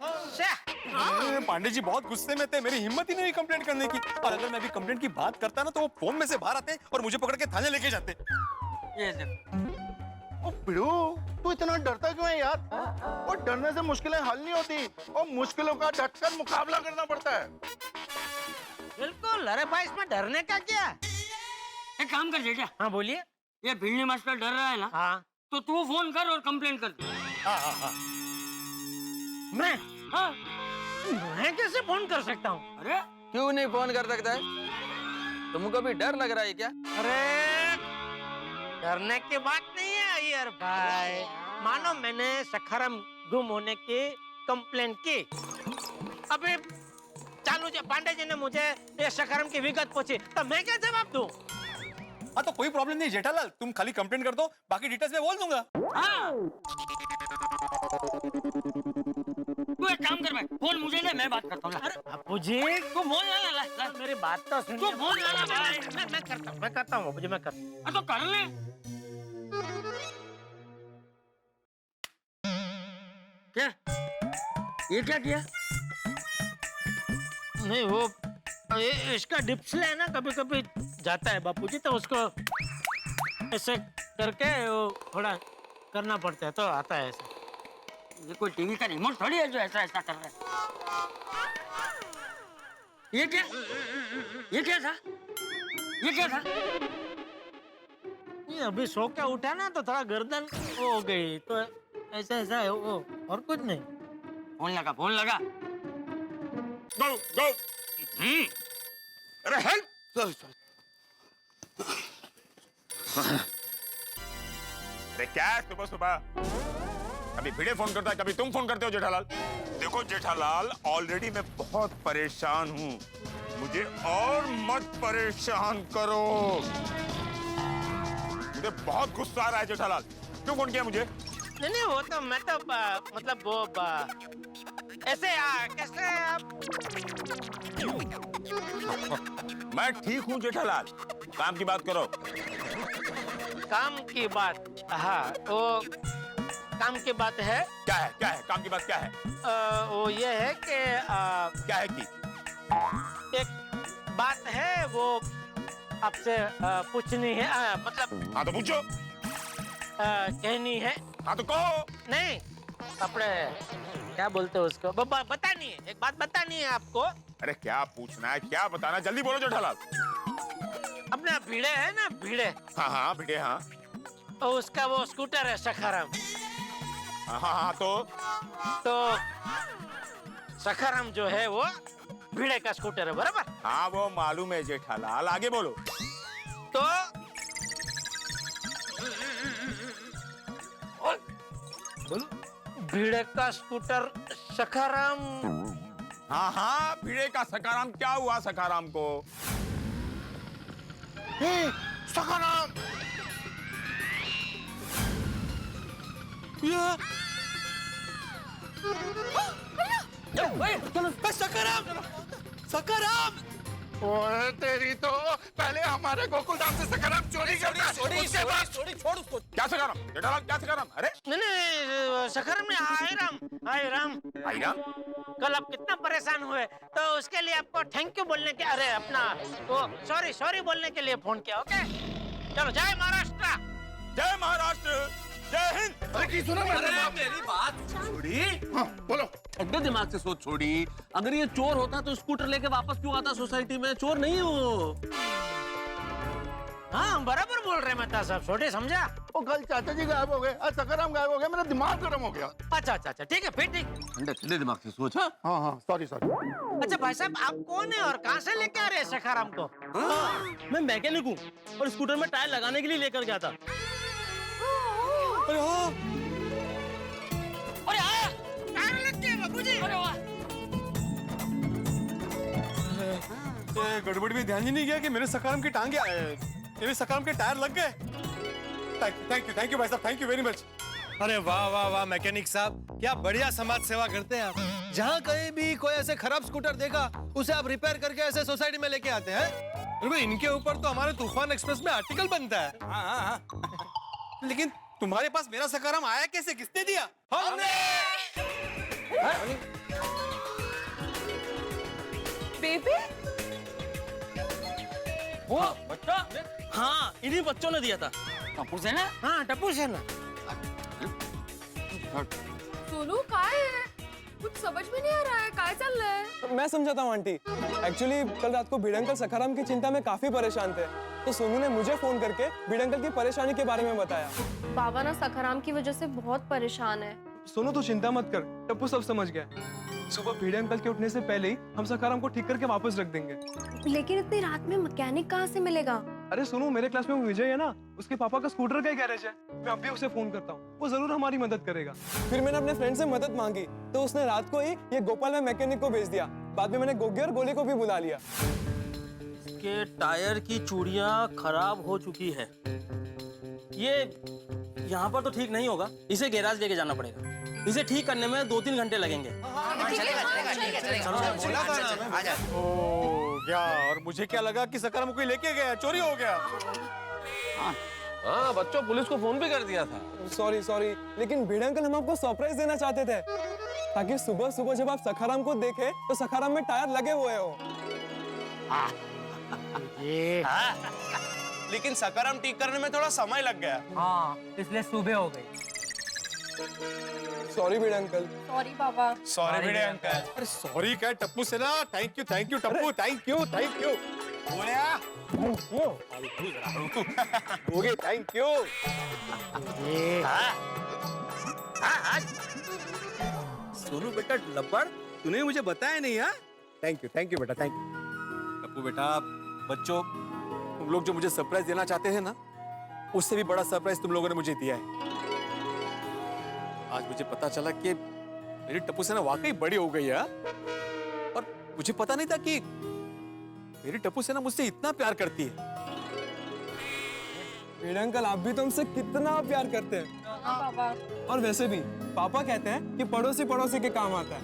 S10: पांडे जी बहुत गुस्से में थे, मेरी हिम्मत ही नहीं हुई कंप्लेंट करने की। और अगर मैं भी कंप्लेंट की बात करता ना तो वो फोन में से बाहर आते और मुझे पकड़ के थाने लेके जाते।
S4: ये देख।
S13: ओ पिड़ू, तू इतना डरता क्यों है यार? और डरने से मुश्किलें हल नहीं होती, और मुश्किलों का डटकर मुकाबला करना पड़ता है।
S5: बिल्कुल। अरे भाई इसमें डरने का क्या?
S4: एक काम कर जेठा।
S5: हाँ बोलिए।
S4: ये बिल्ली मास्टर डर रहा है ना?
S5: हाँ।
S4: तो तू फोन कर और कंप्लेंट कर।
S5: हाँ। मैं?
S4: हाँ।
S5: मैं कैसे फोन कर सकता हूँ?
S12: अरे क्यों नहीं फोन कर सकता है? तुमको भी डर लग रहा है क्या?
S5: अरे डरने की बात नहीं है अय्यर भाई। मानो मैंने सखाराम गुम होने की कंप्लेन की, अभी चालू पांडे जी ने मुझे ये सखाराम की विगत पूछी, तो मैं क्या जवाब दूं?
S10: हाँ तो कोई प्रॉब्लम नहीं जेठालाल, तुम खाली कंप्लेंट कर दो, बाकी डिटेल्स में बोल दूंगा।
S4: हाँ। तू एक काम कर भाई, फोन मुझे दे, मैं बात करता हूँ।
S5: अरे बापू जी,
S4: तू फोन ला,
S5: मेरी बात तो सुन।
S4: तू फोन ला भाई।
S5: मैं करता हूँ बापू जी, मैं करता हूँ।
S4: तो कर ले। क्या? ये क्या किया?
S5: नहीं वो इसका डिस्प्ले है ना, कभी कभी जाता है बापू जी, तो उसको ऐसे करके वो थोड़ा करना पड़ता है तो आता है ऐसे।
S4: ये कोई टीवी का रिमोट थोड़ी है जो ऐसा ऐसा कर रहा है। ये क्या? ये क्या था? ये क्या था?
S5: ये अभी सो के उठा ना तो थोड़ा गर्दन वो हो गई, तो ऐसा ऐसा है वो, और कुछ नहीं।
S4: फोन लगा, फोन लगा।
S17: गो गो। अरे हेल्प। अरे क्या है सुबह सुबह? कभी भिड़े फोन करता है, कभी तुम फोन करते हो जेठालाल। देखो जेठालाल, ऑलरेडी मैं बहुत परेशान हूँ, मुझे और मत परेशान करो। मुझे बहुत गुस्सा आ रहा है जेठालाल। क्यों फोन किया मुझे?
S5: नहीं वो तो मैं तो मतलब वो ऐसे कैसे आप?
S17: मैं ठीक हूँ जेठालाल, काम की बात करो।
S5: काम की बात? हाँ वो काम की बात है।
S17: क्या है? क्या है काम की बात? क्या है?
S5: वो ये है कि
S17: क्या है कि
S5: एक बात है वो आपसे पूछनी है, मतलब।
S17: हाँ तो पूछो।
S5: कहनी है।
S17: हाँ तो कहो।
S5: नहीं अपने क्या बोलते हो उसको, बतानी है, एक बात बतानी है आपको।
S17: अरे क्या पूछना है, क्या बताना, जल्दी बोलो जेठालाल।
S5: अपना भिड़े है ना, भिड़े।
S17: हाँ हाँ भिड़े, हाँ।
S5: तो उसका वो स्कूटर है सखाराम।
S17: हाँ हाँ तो
S5: सखाराम जो है वो भिड़े का स्कूटर है बराबर।
S17: हाँ वो मालूम है जेठालाल, आगे बोलो।
S5: तो
S8: बोलो।
S5: भिड़े का स्कूटर सखाराम।
S17: हाँ हाँ, भिड़े का सखाराम। क्या हुआ सखाराम को? सखाराम
S10: सकाराम सकाराम।
S17: ओए तेरी तो, पहले हमारे गोकुलधाम से सखाराम चोरी करता है, उसके बाद
S5: छोड़ उसको।
S17: क्या सखाराम जेठालाल, क्या सखाराम? अरे
S5: नहीं सखाराम में आए राम। कल आप कितना परेशान हुए तो उसके लिए आपको थैंक यू बोलने के, अरे अपना वो सॉरी बोलने के लिए फोन किया। ओके चलो, जय महाराष्ट्र।
S17: जय महाराष्ट्र, जय हिंद।
S16: अरे की सुनो मेरी बात छोड़ी।
S17: हाँ बोलो।
S16: ठंडे दिमाग से सोच छोड़ी। अगर ये चोर होता तो स्कूटर लेके वापस क्यों आता सोसाइटी में? चोर नहीं है वो।
S5: हाँ बराबर बोल रहे मेहता साहब, छोटे समझा।
S13: वो कल चाचा जी गायब हो गए, आज सकाराम गायब हो गया, मेरा दिमाग गर्म हो गया।
S5: अच्छा ठीक है, फिर ठीक।
S16: ठंडे दिमाग से सोच।
S13: हाँ सॉरी।
S5: अच्छा भाई साहब, आप कौन है और कहाँ से लेके आ रहे हैं सखाराम को?
S11: मैं मैकेनिक हूँ और स्कूटर में टायर लगाने के लिए लेकर गया था।
S10: अरे हाँ,
S5: अरे हाँ, टायर लग गया बाबूजी। अरे वाह,
S10: ये गड़बड़ी में ध्यान ही नहीं गया कि मेरे सकाराम की टांगे, मेरे सकाराम के टायर लग गए। थैंक यू भाई साहब, थैंक यू वेरी मच।
S8: अरे वाह वाह वाह मैकेनिक साहब, क्या बढ़िया समाज सेवा करते हैं आप। जहाँ कहीं भी कोई ऐसे खराब स्कूटर देखा, उसे आप रिपेयर करके ऐसे सोसाइटी में लेके आते हैं। अरे भाई, इनके ऊपर तो हमारे तूफान एक्सप्रेस में आर्टिकल बनता है।
S10: हाँ। लेकिन तुम्हारे पास मेरा सकाराम आया कैसे? किसने दिया? हमने।
S21: बेबी
S11: वो बच्चा? हाँ, इन्हीं बच्चों ने दिया था।
S5: टप्पू से ना? हाँ टप्पू से ना।
S19: सोनू काय है? कुछ समझ में नहीं आ रहा है, काय चल रहा है?
S7: मैं समझाता हूँ आंटी। एक्चुअली कल रात को भिड़े अंकल सखाराम की चिंता में काफी परेशान थे, तो सोनू ने मुझे फोन करके भिड़े अंकल की परेशानी के बारे में बताया।
S19: बाबा ना सखाराम की वजह से बहुत परेशान है।
S7: सोनू तू चिंता मत कर, टप्पू सब समझ गया। सुबह भिड़े अंकल के उठने से पहले ही हम सखाराम को ठीक करके वापस रख देंगे।
S19: लेकिन इतनी रात में मैकेनिक कहाँ से मिलेगा?
S7: अरे सोनू, मेरे क्लास में वो विजय है ना, उसके पापा का स्कूटर का ही गैरेज है। मैं अभी उसे फोन करता हूँ, वो जरूर हमारी मदद करेगा। फिर मैंने अपने फ्रेंड से मदद मांगी तो उसने रात को ही ये गोपाल में मैकेनिक को भेज दिया। बाद में मैंने गोगी और गोली को भी बुला लिया।
S11: इसके टायर की चूड़ियाँ खराब हो चुकी है। ये यहाँ पर तो ठीक नहीं होगा, इसे गैराज लेके जाना पड़ेगा। इसे ठीक करने में 2-3 घंटे लगेंगे।
S10: ओ क्या, और मुझे क्या लगा कि सकाराम कोई लेके गया, चोरी हो गया।
S16: हाँ बच्चों, पुलिस को फोन भी कर दिया था।
S7: सॉरी, लेकिन भिड़े अंकल हम आपको सरप्राइज देना चाहते थे, ताकि सुबह सुबह जब आप सखाराम को देखें तो सखाराम में टायर लगे हुए हो।
S10: लेकिन सकाराम ठीक करने में थोड़ा समय लग गया।
S5: हाँ, इसलिए सुबह हो गई।
S7: सॉरी भिड़े अंकल।
S19: सॉरी बाबा।
S10: सॉरी भिड़े अंकल। अरे सॉरी क्या टप्पू से ना, thank you Tappu, thank you. Okay thank you. Sonu बेटा लब्बड़, तूने मुझे बताया नहीं। हाँ थैंक यू बेटा, थैंक यू। टप्पू बेटा, बच्चों तुम लोग जो मुझे सरप्राइज देना चाहते थे ना, उससे भी बड़ा सरप्राइज तुम लोगों ने मुझे दिया है। आज मुझे पता चला कि मेरी टप्पू सेना वाकई बड़ी हो गई है। और मुझे पता नहीं था कि मेरी टप्पू सेना मुझसे इतना प्यार करती है।
S7: भिड़े अंकल, आप भी तो हमसे कितना प्यार करते हैं।
S19: हाँ बाबा।
S7: और वैसे भी पापा कहते हैं कि पड़ोसी के काम आता है।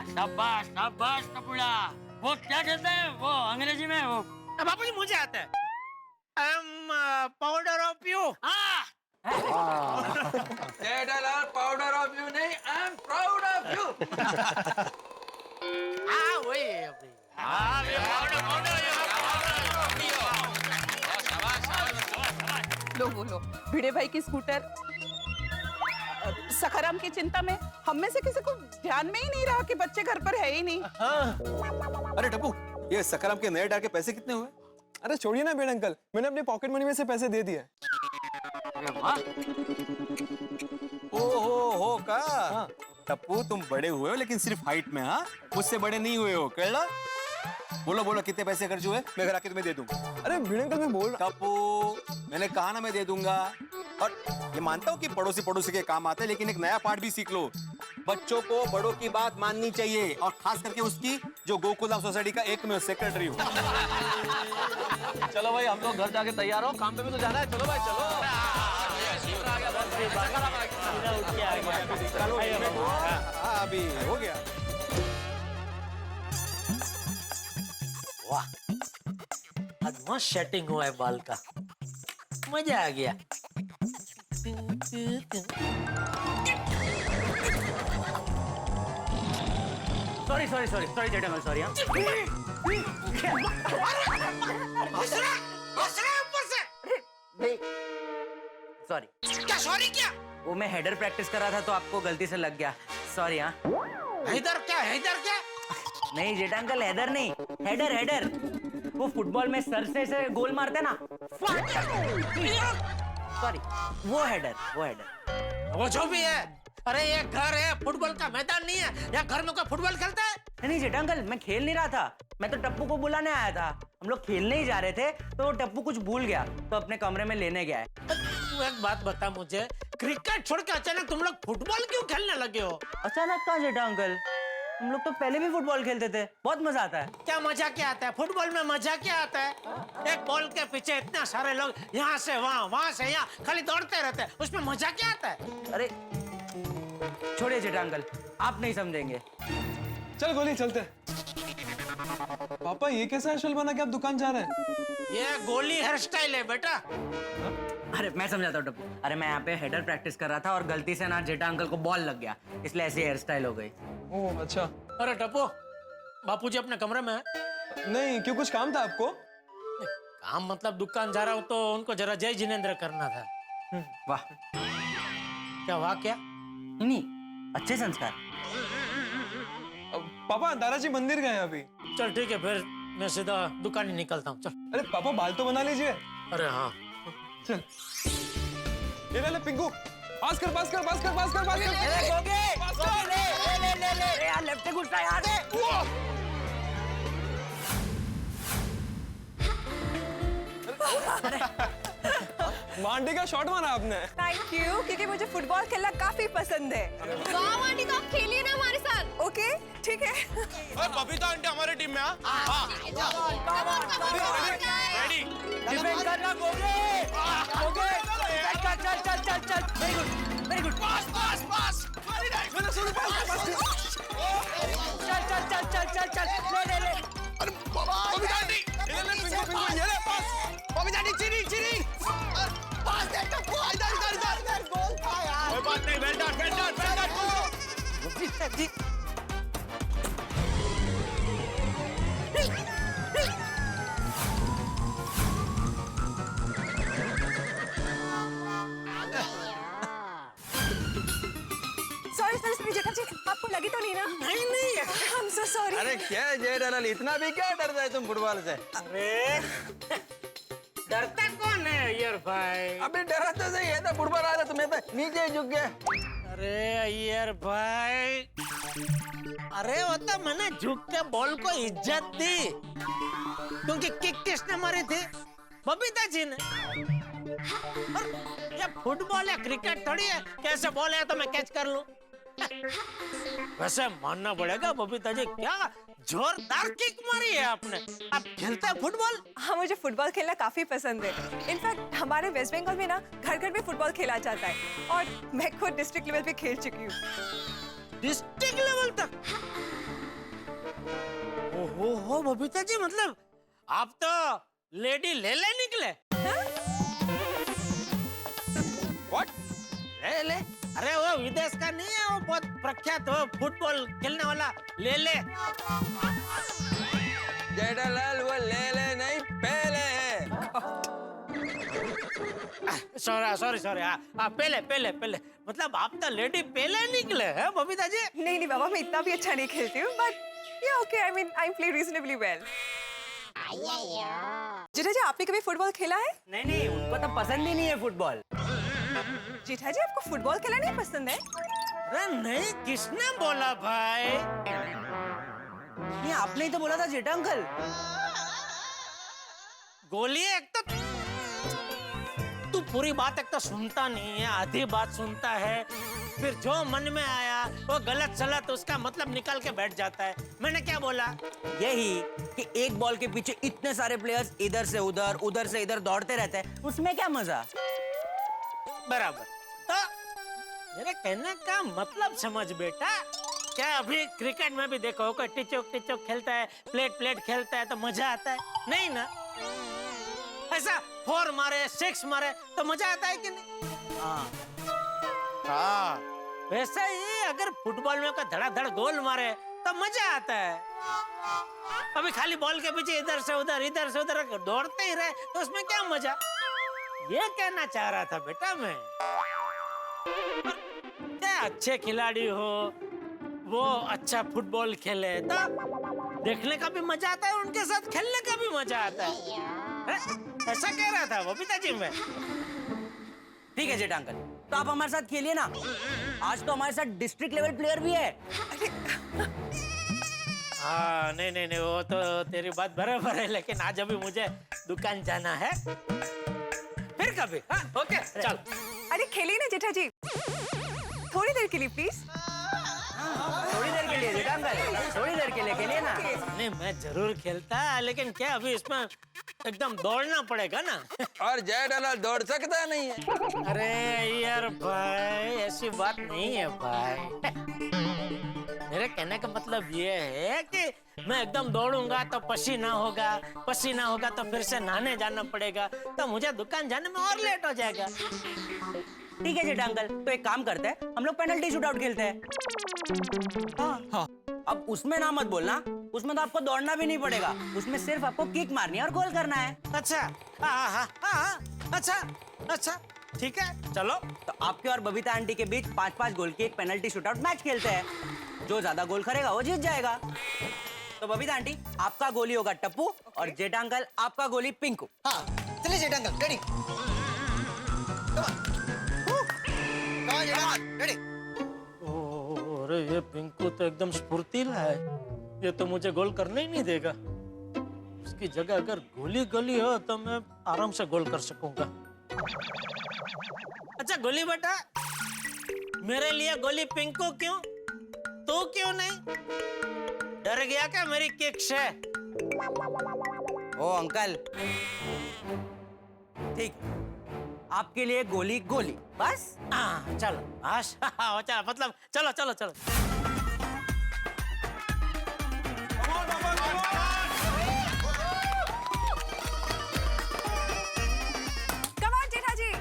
S4: शाबाश टपुड़ा। वो क्या कहते हैं वो अंग्रेजी में? वो
S5: बाबूजी मुझे आता है। Powder of you.
S12: Jethalal powder of you नहीं, I am proud of you.
S5: हाँ वही।
S21: लो भिड़े भाई की स्कूटर। सखाराम की चिंता में हम में से किसी को ध्यान में ही नहीं रहा कि बच्चे घर पर है ही नहीं।
S10: अरे टप्पू, ये सकाराम के नए टायर के पैसे कितने हुए?
S7: अरे छोड़िए ना भिड़े अंकल, मैंने अपनी पॉकेट मनी में से पैसे दे दिए।
S10: ओहो हो का?
S18: टप्पू तुम बड़े हुए हो लेकिन सिर्फ हाइट में, हाँ मुझसे बड़े नहीं हुए हो, कह बोलो बोलो कितने पैसे खर्च हुए, मैं घर आके तुम्हें दे दूंगा।
S7: अरे भिड़े अंकल मैं बोल
S18: टप्पू मैंने कहा ना मैं दे दूंगा। और ये मानता हूँ कि पड़ोसी के काम आते हैं, लेकिन एक नया पार्ट भी सीख लो, बच्चों को बड़ों की बात माननी चाहिए, और खास करके उसकी जो गोकुलधाम सोसाइटी का एकमेव सेक्रेटरी हो।
S16: चलो भाई हम लोग घर जाके तैयार हो, काम पे भी तो जाना है। चलो भाई चलो।
S18: अभी हो गया।
S5: वाह, आज मस्त सेटिंग हुआ है बाल का, मजा आ गया।
S14: Sorry Jethalal, sorry. सॉरी।
S11: क्या सॉरी क्या?
S14: वो मैं हेडर प्रैक्टिस कर रहा था तो आपको गलती से लग गया, सॉरी। हाँ
S11: हैदर क्या?
S14: नहीं जेठा अंकल, हेडर नहीं, हेडर हेडर। वो फुटबॉल में सर से गोल मारते ना, सॉरी, वो हेडर।
S11: वो जो भी है, अरे ये घर है, फुटबॉल का मैदान नहीं है। या घर में कोई फुटबॉल खेलता है?
S14: नहीं जेठा अंकल, मैं खेल नहीं रहा था, मैं तो टप्पू को बुलाने आया था। हम लोग खेलने ही जा रहे थे तो टप्पू कुछ भूल गया तो अपने कमरे में लेने गया है।
S11: तू एक बात बता मुझे, क्रिकेट छोड़ के अचानक तुम लोग फुटबॉल क्यों खेलने लगे हो?
S14: अचानक कहाँ जेठा अंकल, हम लोग तो पहले भी फुटबॉल खेलते थे, बहुत मजा आता है।
S11: क्या मजा क्या आता है? फुटबॉल में मजा क्या आता है? एक बॉल के पीछे इतना सारे लोग यहाँ से वहाँ से यहाँ खाली दौड़ते रहते हैं, उसमें मजा क्या आता है?
S14: अरे छोड़िए जेठा अंकल, आप नहीं समझेंगे।
S7: चल गोली चलते। पापा ये कैसा हेयर बना के आप दुकान जा रहे हैं?
S11: ये गोली हेयर स्टाइल है बेटा।
S14: अरे मैं समझाता हूँ टप्पू, अरे मैं यहाँ पे हेडर प्रैक्टिस कर रहा था और गलती से ना जेठा अंकल को बॉल लग गया, इसलिए ऐसी हेयर स्टाइल हो गई।
S7: ओह अच्छा।
S11: अरे टप्पू, बापूजी अपने कमरे में है?
S7: नहीं, क्यों कुछ काम था आपको?
S11: काम मतलब दुकान जा रहा हूँ तो उनको जरा जय जिनेंद्र करना था।
S14: वाह।
S11: क्या वाह क्या?
S14: नहीं, अच्छे संस्कार।
S7: पापा दादाजी मंदिर गए अभी।
S11: चल ठीक है, फिर मैं सीधा दुकान ही निकलता हूँ। चल।
S7: अरे पापा बाल तो बना लीजिए।
S11: अरे हाँ
S7: चल। ये ले पिंकू, पास कर।
S14: ले यार, लेफ्ट से घुसता यार।
S7: मांडी का शॉट मारा आपने।
S20: थैंक यू, क्योंकि मुझे फुटबॉल खेलना काफी पसंद है।
S19: वाह आंटी, तो आप खेलिए ना हमारे साथ।
S20: ओके ठीक है।
S10: बबीता आंटी हमारे टीम में।
S14: रेडी, डिफेंड करना गोगे। चल। Very good. पास।
S10: मैंने सुना पास।
S14: चल। ले।
S10: अरे बबीता आंटी, ये ले पिंकू, ये ले पास। बबीता आंटी चिरी। पास दे टप्पू, इधर। गोल था यार। कोई बात नहीं, well done.
S14: Babita ji.
S20: Sorry जेठा जी, आपको लगी तो नहीं ना? नहीं, I'm so sorry।
S12: अरे क्या जेठालाल, इतना भी क्या डरता है तुम फुटबॉल से?
S11: अरे डरता कौन है यार भाई?
S12: अभी डरा तो सही है, तो फुटबॉल आया तुम्हें तो नीचे झुक गया।
S11: अरे यार भाई, अरे वो तो मैंने झुक के बॉल को इज्जत दी, क्योंकि किक किसने मारी थी? बबीता जी ने। और ये फुटबॉल है, क्रिकेट थोड़ी है, कैसे बॉल है तो मैं कैच कर लूं? वैसे मानना पड़ेगा बबीता जी, क्या जोरदार किक मारी है आपने। आप खेलते हैं फुटबॉल?
S20: हाँ, मुझे फुटबॉल खेलना काफी पसंद है। इनफैक्ट हमारे वेस्ट बंगाल में ना घर में फुटबॉल खेला जाता है, और मैं खुद डिस्ट्रिक्ट लेवल पे खेल चुकी हूँ।
S11: डिस्ट्रिक्ट लेवल तक? ओहो बबीता जी, मतलब आप तो लेडी ले निकले।
S12: What?
S11: ले? अरे वो विदेश का नहीं है, वो बहुत प्रख्यात हो फुटबॉल खेलने वाला ले।
S12: जेठालाल वो ले नहीं, पहले है।
S11: सॉरी। हाँ, पहले। मतलब आप तो लेडी पहले निकले हैं बबीता जी?
S20: नहीं बाबा, मैं इतना भी अच्छा नहीं खेलती हूँ, but yeah, okay, I mean, I play reasonably well। जेठा जी, आपने कभी फुटबॉल खेला है?
S14: नहीं, उनको तो पसंद ही नहीं है फुटबॉल।
S20: जेठा जी आपको फुटबॉल खेलना नहीं पसंद है?
S5: अरे नहीं, किसने बोला भाई?
S14: नहीं आपने ही तो बोला था जेठा अंकल।
S5: गोली एक तो तू पूरी बात एक तो सुनता नहीं है, आधी बात सुनता है, फिर जो मन में आया वो गलत सलत उसका मतलब निकाल के बैठ जाता है। मैंने क्या बोला?
S14: यही कि एक बॉल के पीछे इतने सारे प्लेयर्स इधर से उधर दौड़ते रहते हैं, उसमें क्या मजा?
S5: बराबर। तो मेरे कहने का मतलब समझ बेटा, क्या अभी क्रिकेट में भी देखो कोई टिचोक खेलता है, प्लेट खेलता है तो मजा आता है? नहीं ना। ऐसा 4 मारे 6 मारे तो मजा आता है कि नहीं? हाँ। वैसा ही अगर फुटबॉल में कोई धड़ाधड़ गोल मारे तो मजा आता है। अभी खाली बॉल के पीछे इधर से उधर दौड़ते ही रहे तो उसमें क्या मजा? ये कहना चाह रहा था बेटा मैं। क्या अच्छे खिलाड़ी हो, वो अच्छा फुटबॉल खेले तो देखने का भी मजा आता है, उनके साथ खेलने का भी मजा आता है। ऐसा कह रहा था वो पिताजी में।
S14: ठीक है जेठा अंकल, तो आप हमारे साथ खेलिए ना। आज तो हमारे साथ डिस्ट्रिक्ट लेवल प्लेयर भी है।
S5: हाँ नहीं वो तो तेरी बात बराबर है, लेकिन आज अभी मुझे दुकान जाना है, फिर कभी। हाँ ओके चल।
S20: अरे खेलिए ना जेठा जी, थोड़ी देर के लिए प्लीज।
S14: थोड़ी देर के लिए जेठा अंकल, थोड़ी देर के लिए खेलिए ना।
S5: नहीं मैं जरूर खेलता, लेकिन क्या अभी इसमें एकदम दौड़ना पड़ेगा ना।
S12: और जेठालाल दौड़ सकता नहीं है।
S5: अरे यार भाई ऐसी बात नहीं है भाई। मेरे कहने का मतलब ये है कि मैं एकदम दौड़ूंगा तो पसीना होगा तो फिर से नहाने जाना पड़ेगा, तो मुझे दुकान जाने में और लेट हो जाएगा।
S14: ठीक है जेठा अंकल, तो एक काम करते हैं, हम लोग पेनल्टी शूटआउट खेलते हैं। हाँ। अब उसमें ना मत बोलना, उसमें तो आपको दौड़ना भी नहीं पड़ेगा, उसमें सिर्फ आपको किक मारनी है और गोल करना है।
S5: अच्छा अच्छा ठीक है चलो।
S14: तो आपके और बबीता आंटी के बीच 5-5 गोल की एक पेनल्टी शूटआउट मैच खेलते हैं। जो ज्यादा गोल करेगा वो जीत जाएगा। तो बबीता आंटी आपका गोली होगा टप्पू और जेठा अंकल आपका गोली पिंकू।
S1: हाँ चलिए जेठा अंकल, रेडी। रेडी।
S5: अरे ये पिंकू तो एकदम स्फूर्तिला है, ये तो मुझे गोल करने ही नहीं देगा। उसकी जगह अगर गोली हो तो मैं आराम से गोल कर सकूंगा। अच्छा गोली बेटा, मेरे लिए गोली पिंकू क्यों, तू क्यों नहीं? डर गया क्या मेरी किक से?
S14: ओ अंकल, ठीक, आपके लिए गोली बस।
S5: हाँ चलो, मतलब चलो।
S20: कम ऑन जेठा जी।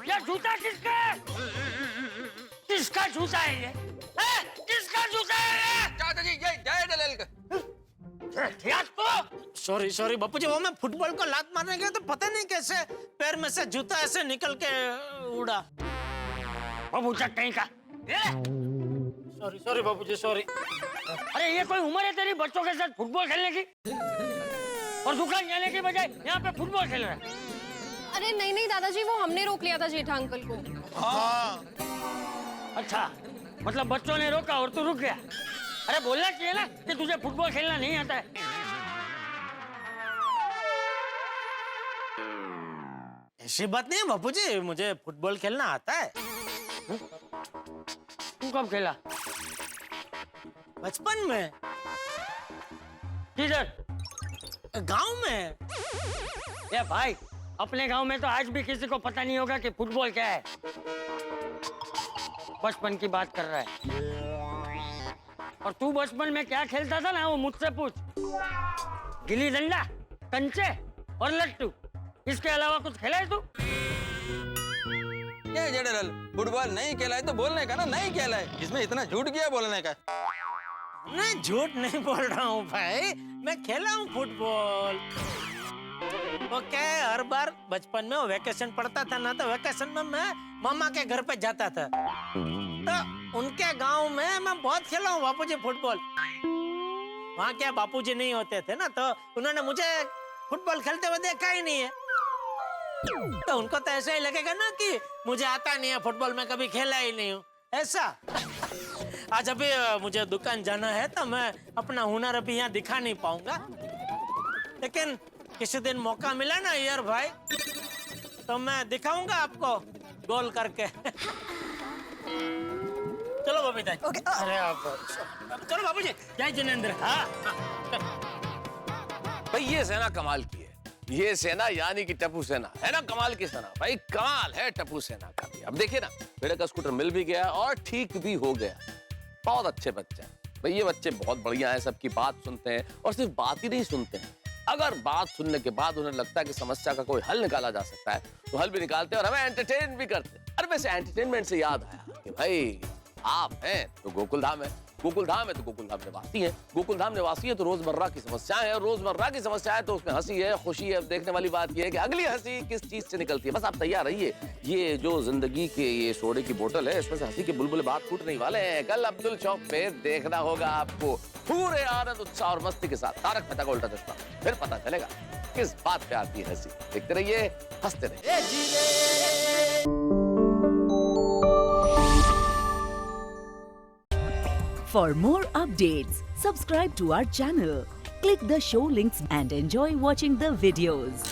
S4: ये जूता किसका जूता है ये? किसका जूता है ये?
S12: चाचा जी ये जेठालाल का।
S5: सॉरी बापू जी, वो मैं फुटबॉल को लात मारने गया तो पता नहीं कैसे पैर में से जूता ऐसे निकल के उड़ा।
S4: बाबू कहीं का।
S5: सॉरी बापू जी, सॉरी।
S4: अरे ये कोई उम्र है तेरी बच्चों के साथ फुटबॉल खेलने की, और दुकान जाने की बजाय यहाँ पे फुटबॉल खेल रहा है?
S19: अरे नहीं दादाजी, वो हमने रोक लिया था जेठा अंकल को।
S4: हाँ। अच्छा, मतलब बच्चों ने रोका और तू रुक गया। अरे बोलना चाहिए ना कि तुझे फुटबॉल खेलना नहीं आता है।
S5: ऐसी बात नहीं है बापू जी, मुझे फुटबॉल खेलना आता है।
S4: तू कब खेला?
S5: बचपन में।
S4: किधर?
S11: गांव में।
S4: ये भाई, अपने गांव में तो आज भी किसी को पता नहीं होगा कि फुटबॉल क्या है। बचपन की बात कर रहा है। और तू बचपन में क्या खेलता था ना, वो मुझसे पूछ। गिल्ली डंडा, कंचे और लट्टू, इसके अलावा कुछ खेला है तू?
S12: क्या जेठालाल, फुटबॉल नहीं खेला है तो बोलने का ना, नहीं खेला है, इसमें इतना झूठ किया बोलने का?
S11: मैं झूठ नहीं बोल रहा हूँ भाई, मैं खेला हूँ फुटबॉल। ओके, हर बार बचपन में वेकेशन पड़ता था ना, तो वेकेशन में मैं मामा के घर पे जाता था, तो उनके गांव में मैं बहुत खेला हूँ बापूजी फुटबॉल। वहाँ क्या बापूजी नहीं होते थे ना, तो उन्होंने मुझे फुटबॉल खेलते हुए देखा ही नहीं है, तो उनको तो ऐसा ही लगेगा ना कि मुझे आता नहीं है फुटबॉल, में कभी खेला ही नहीं हूँ ऐसा। आज अभी मुझे दुकान जाना है, तो मैं अपना हुनर अभी यहाँ दिखा नहीं पाऊंगा, लेकिन किसी दिन मौका मिला ना यार भाई, तो मैं दिखाऊंगा आपको गोल करके। चलो बबीता। अरे आप चलो बाबूजी, जय जिनेंद्र। हाँ
S16: भाई ये सेना कमाल की है, ये सेना यानी कि टप्पू सेना है ना, कमाल की सेना भाई, कमाल है टप्पू सेना का भी। अब देखिए ना, बेटे का स्कूटर मिल भी गया और ठीक भी हो गया। बहुत अच्छे बच्चे हैं भाई, ये बच्चे बहुत बढ़िया हैं, सबकी बात सुनते हैं, और सिर्फ बात ही नहीं सुनते हैं, अगर बात सुनने के बाद उन्हें लगता है कि समस्या का कोई हल निकाला जा सकता है तो हल भी निकालते हैं और हमें एंटरटेन भी करते हैं। अरे वैसे एंटरटेनमेंट से याद आया कि भाई आप हैं तो गोकुलधाम है, गोकुलधाम है तो गोकुलधाम निवासी है, गोकुलधाम निवासी है तो रोजमर्रा की समस्याएं हैं, और रोजमर्रा की समस्याएं तो उसमें हंसी है, खुशी है। देखने वाली बात यह है कि अगली हंसी किस चीज से निकलती है। बस आप तैयार रहिए, ये जो जिंदगी के ये सोडे की बोतल है, इसमें से हंसी के बुलबुले बात फूटने वाले हैं। कल अब्दुल चौक पे देखना होगा आपको पूरे आनंद उत्साह और मस्ती के साथ तारक मेहता का उल्टा चश्मा, फिर पता चलेगा किस बात पे आती है हंसी। देखते रहिए, हंसते रहिए।
S3: For more updates, subscribe to our channel, click the show links and enjoy watching the videos.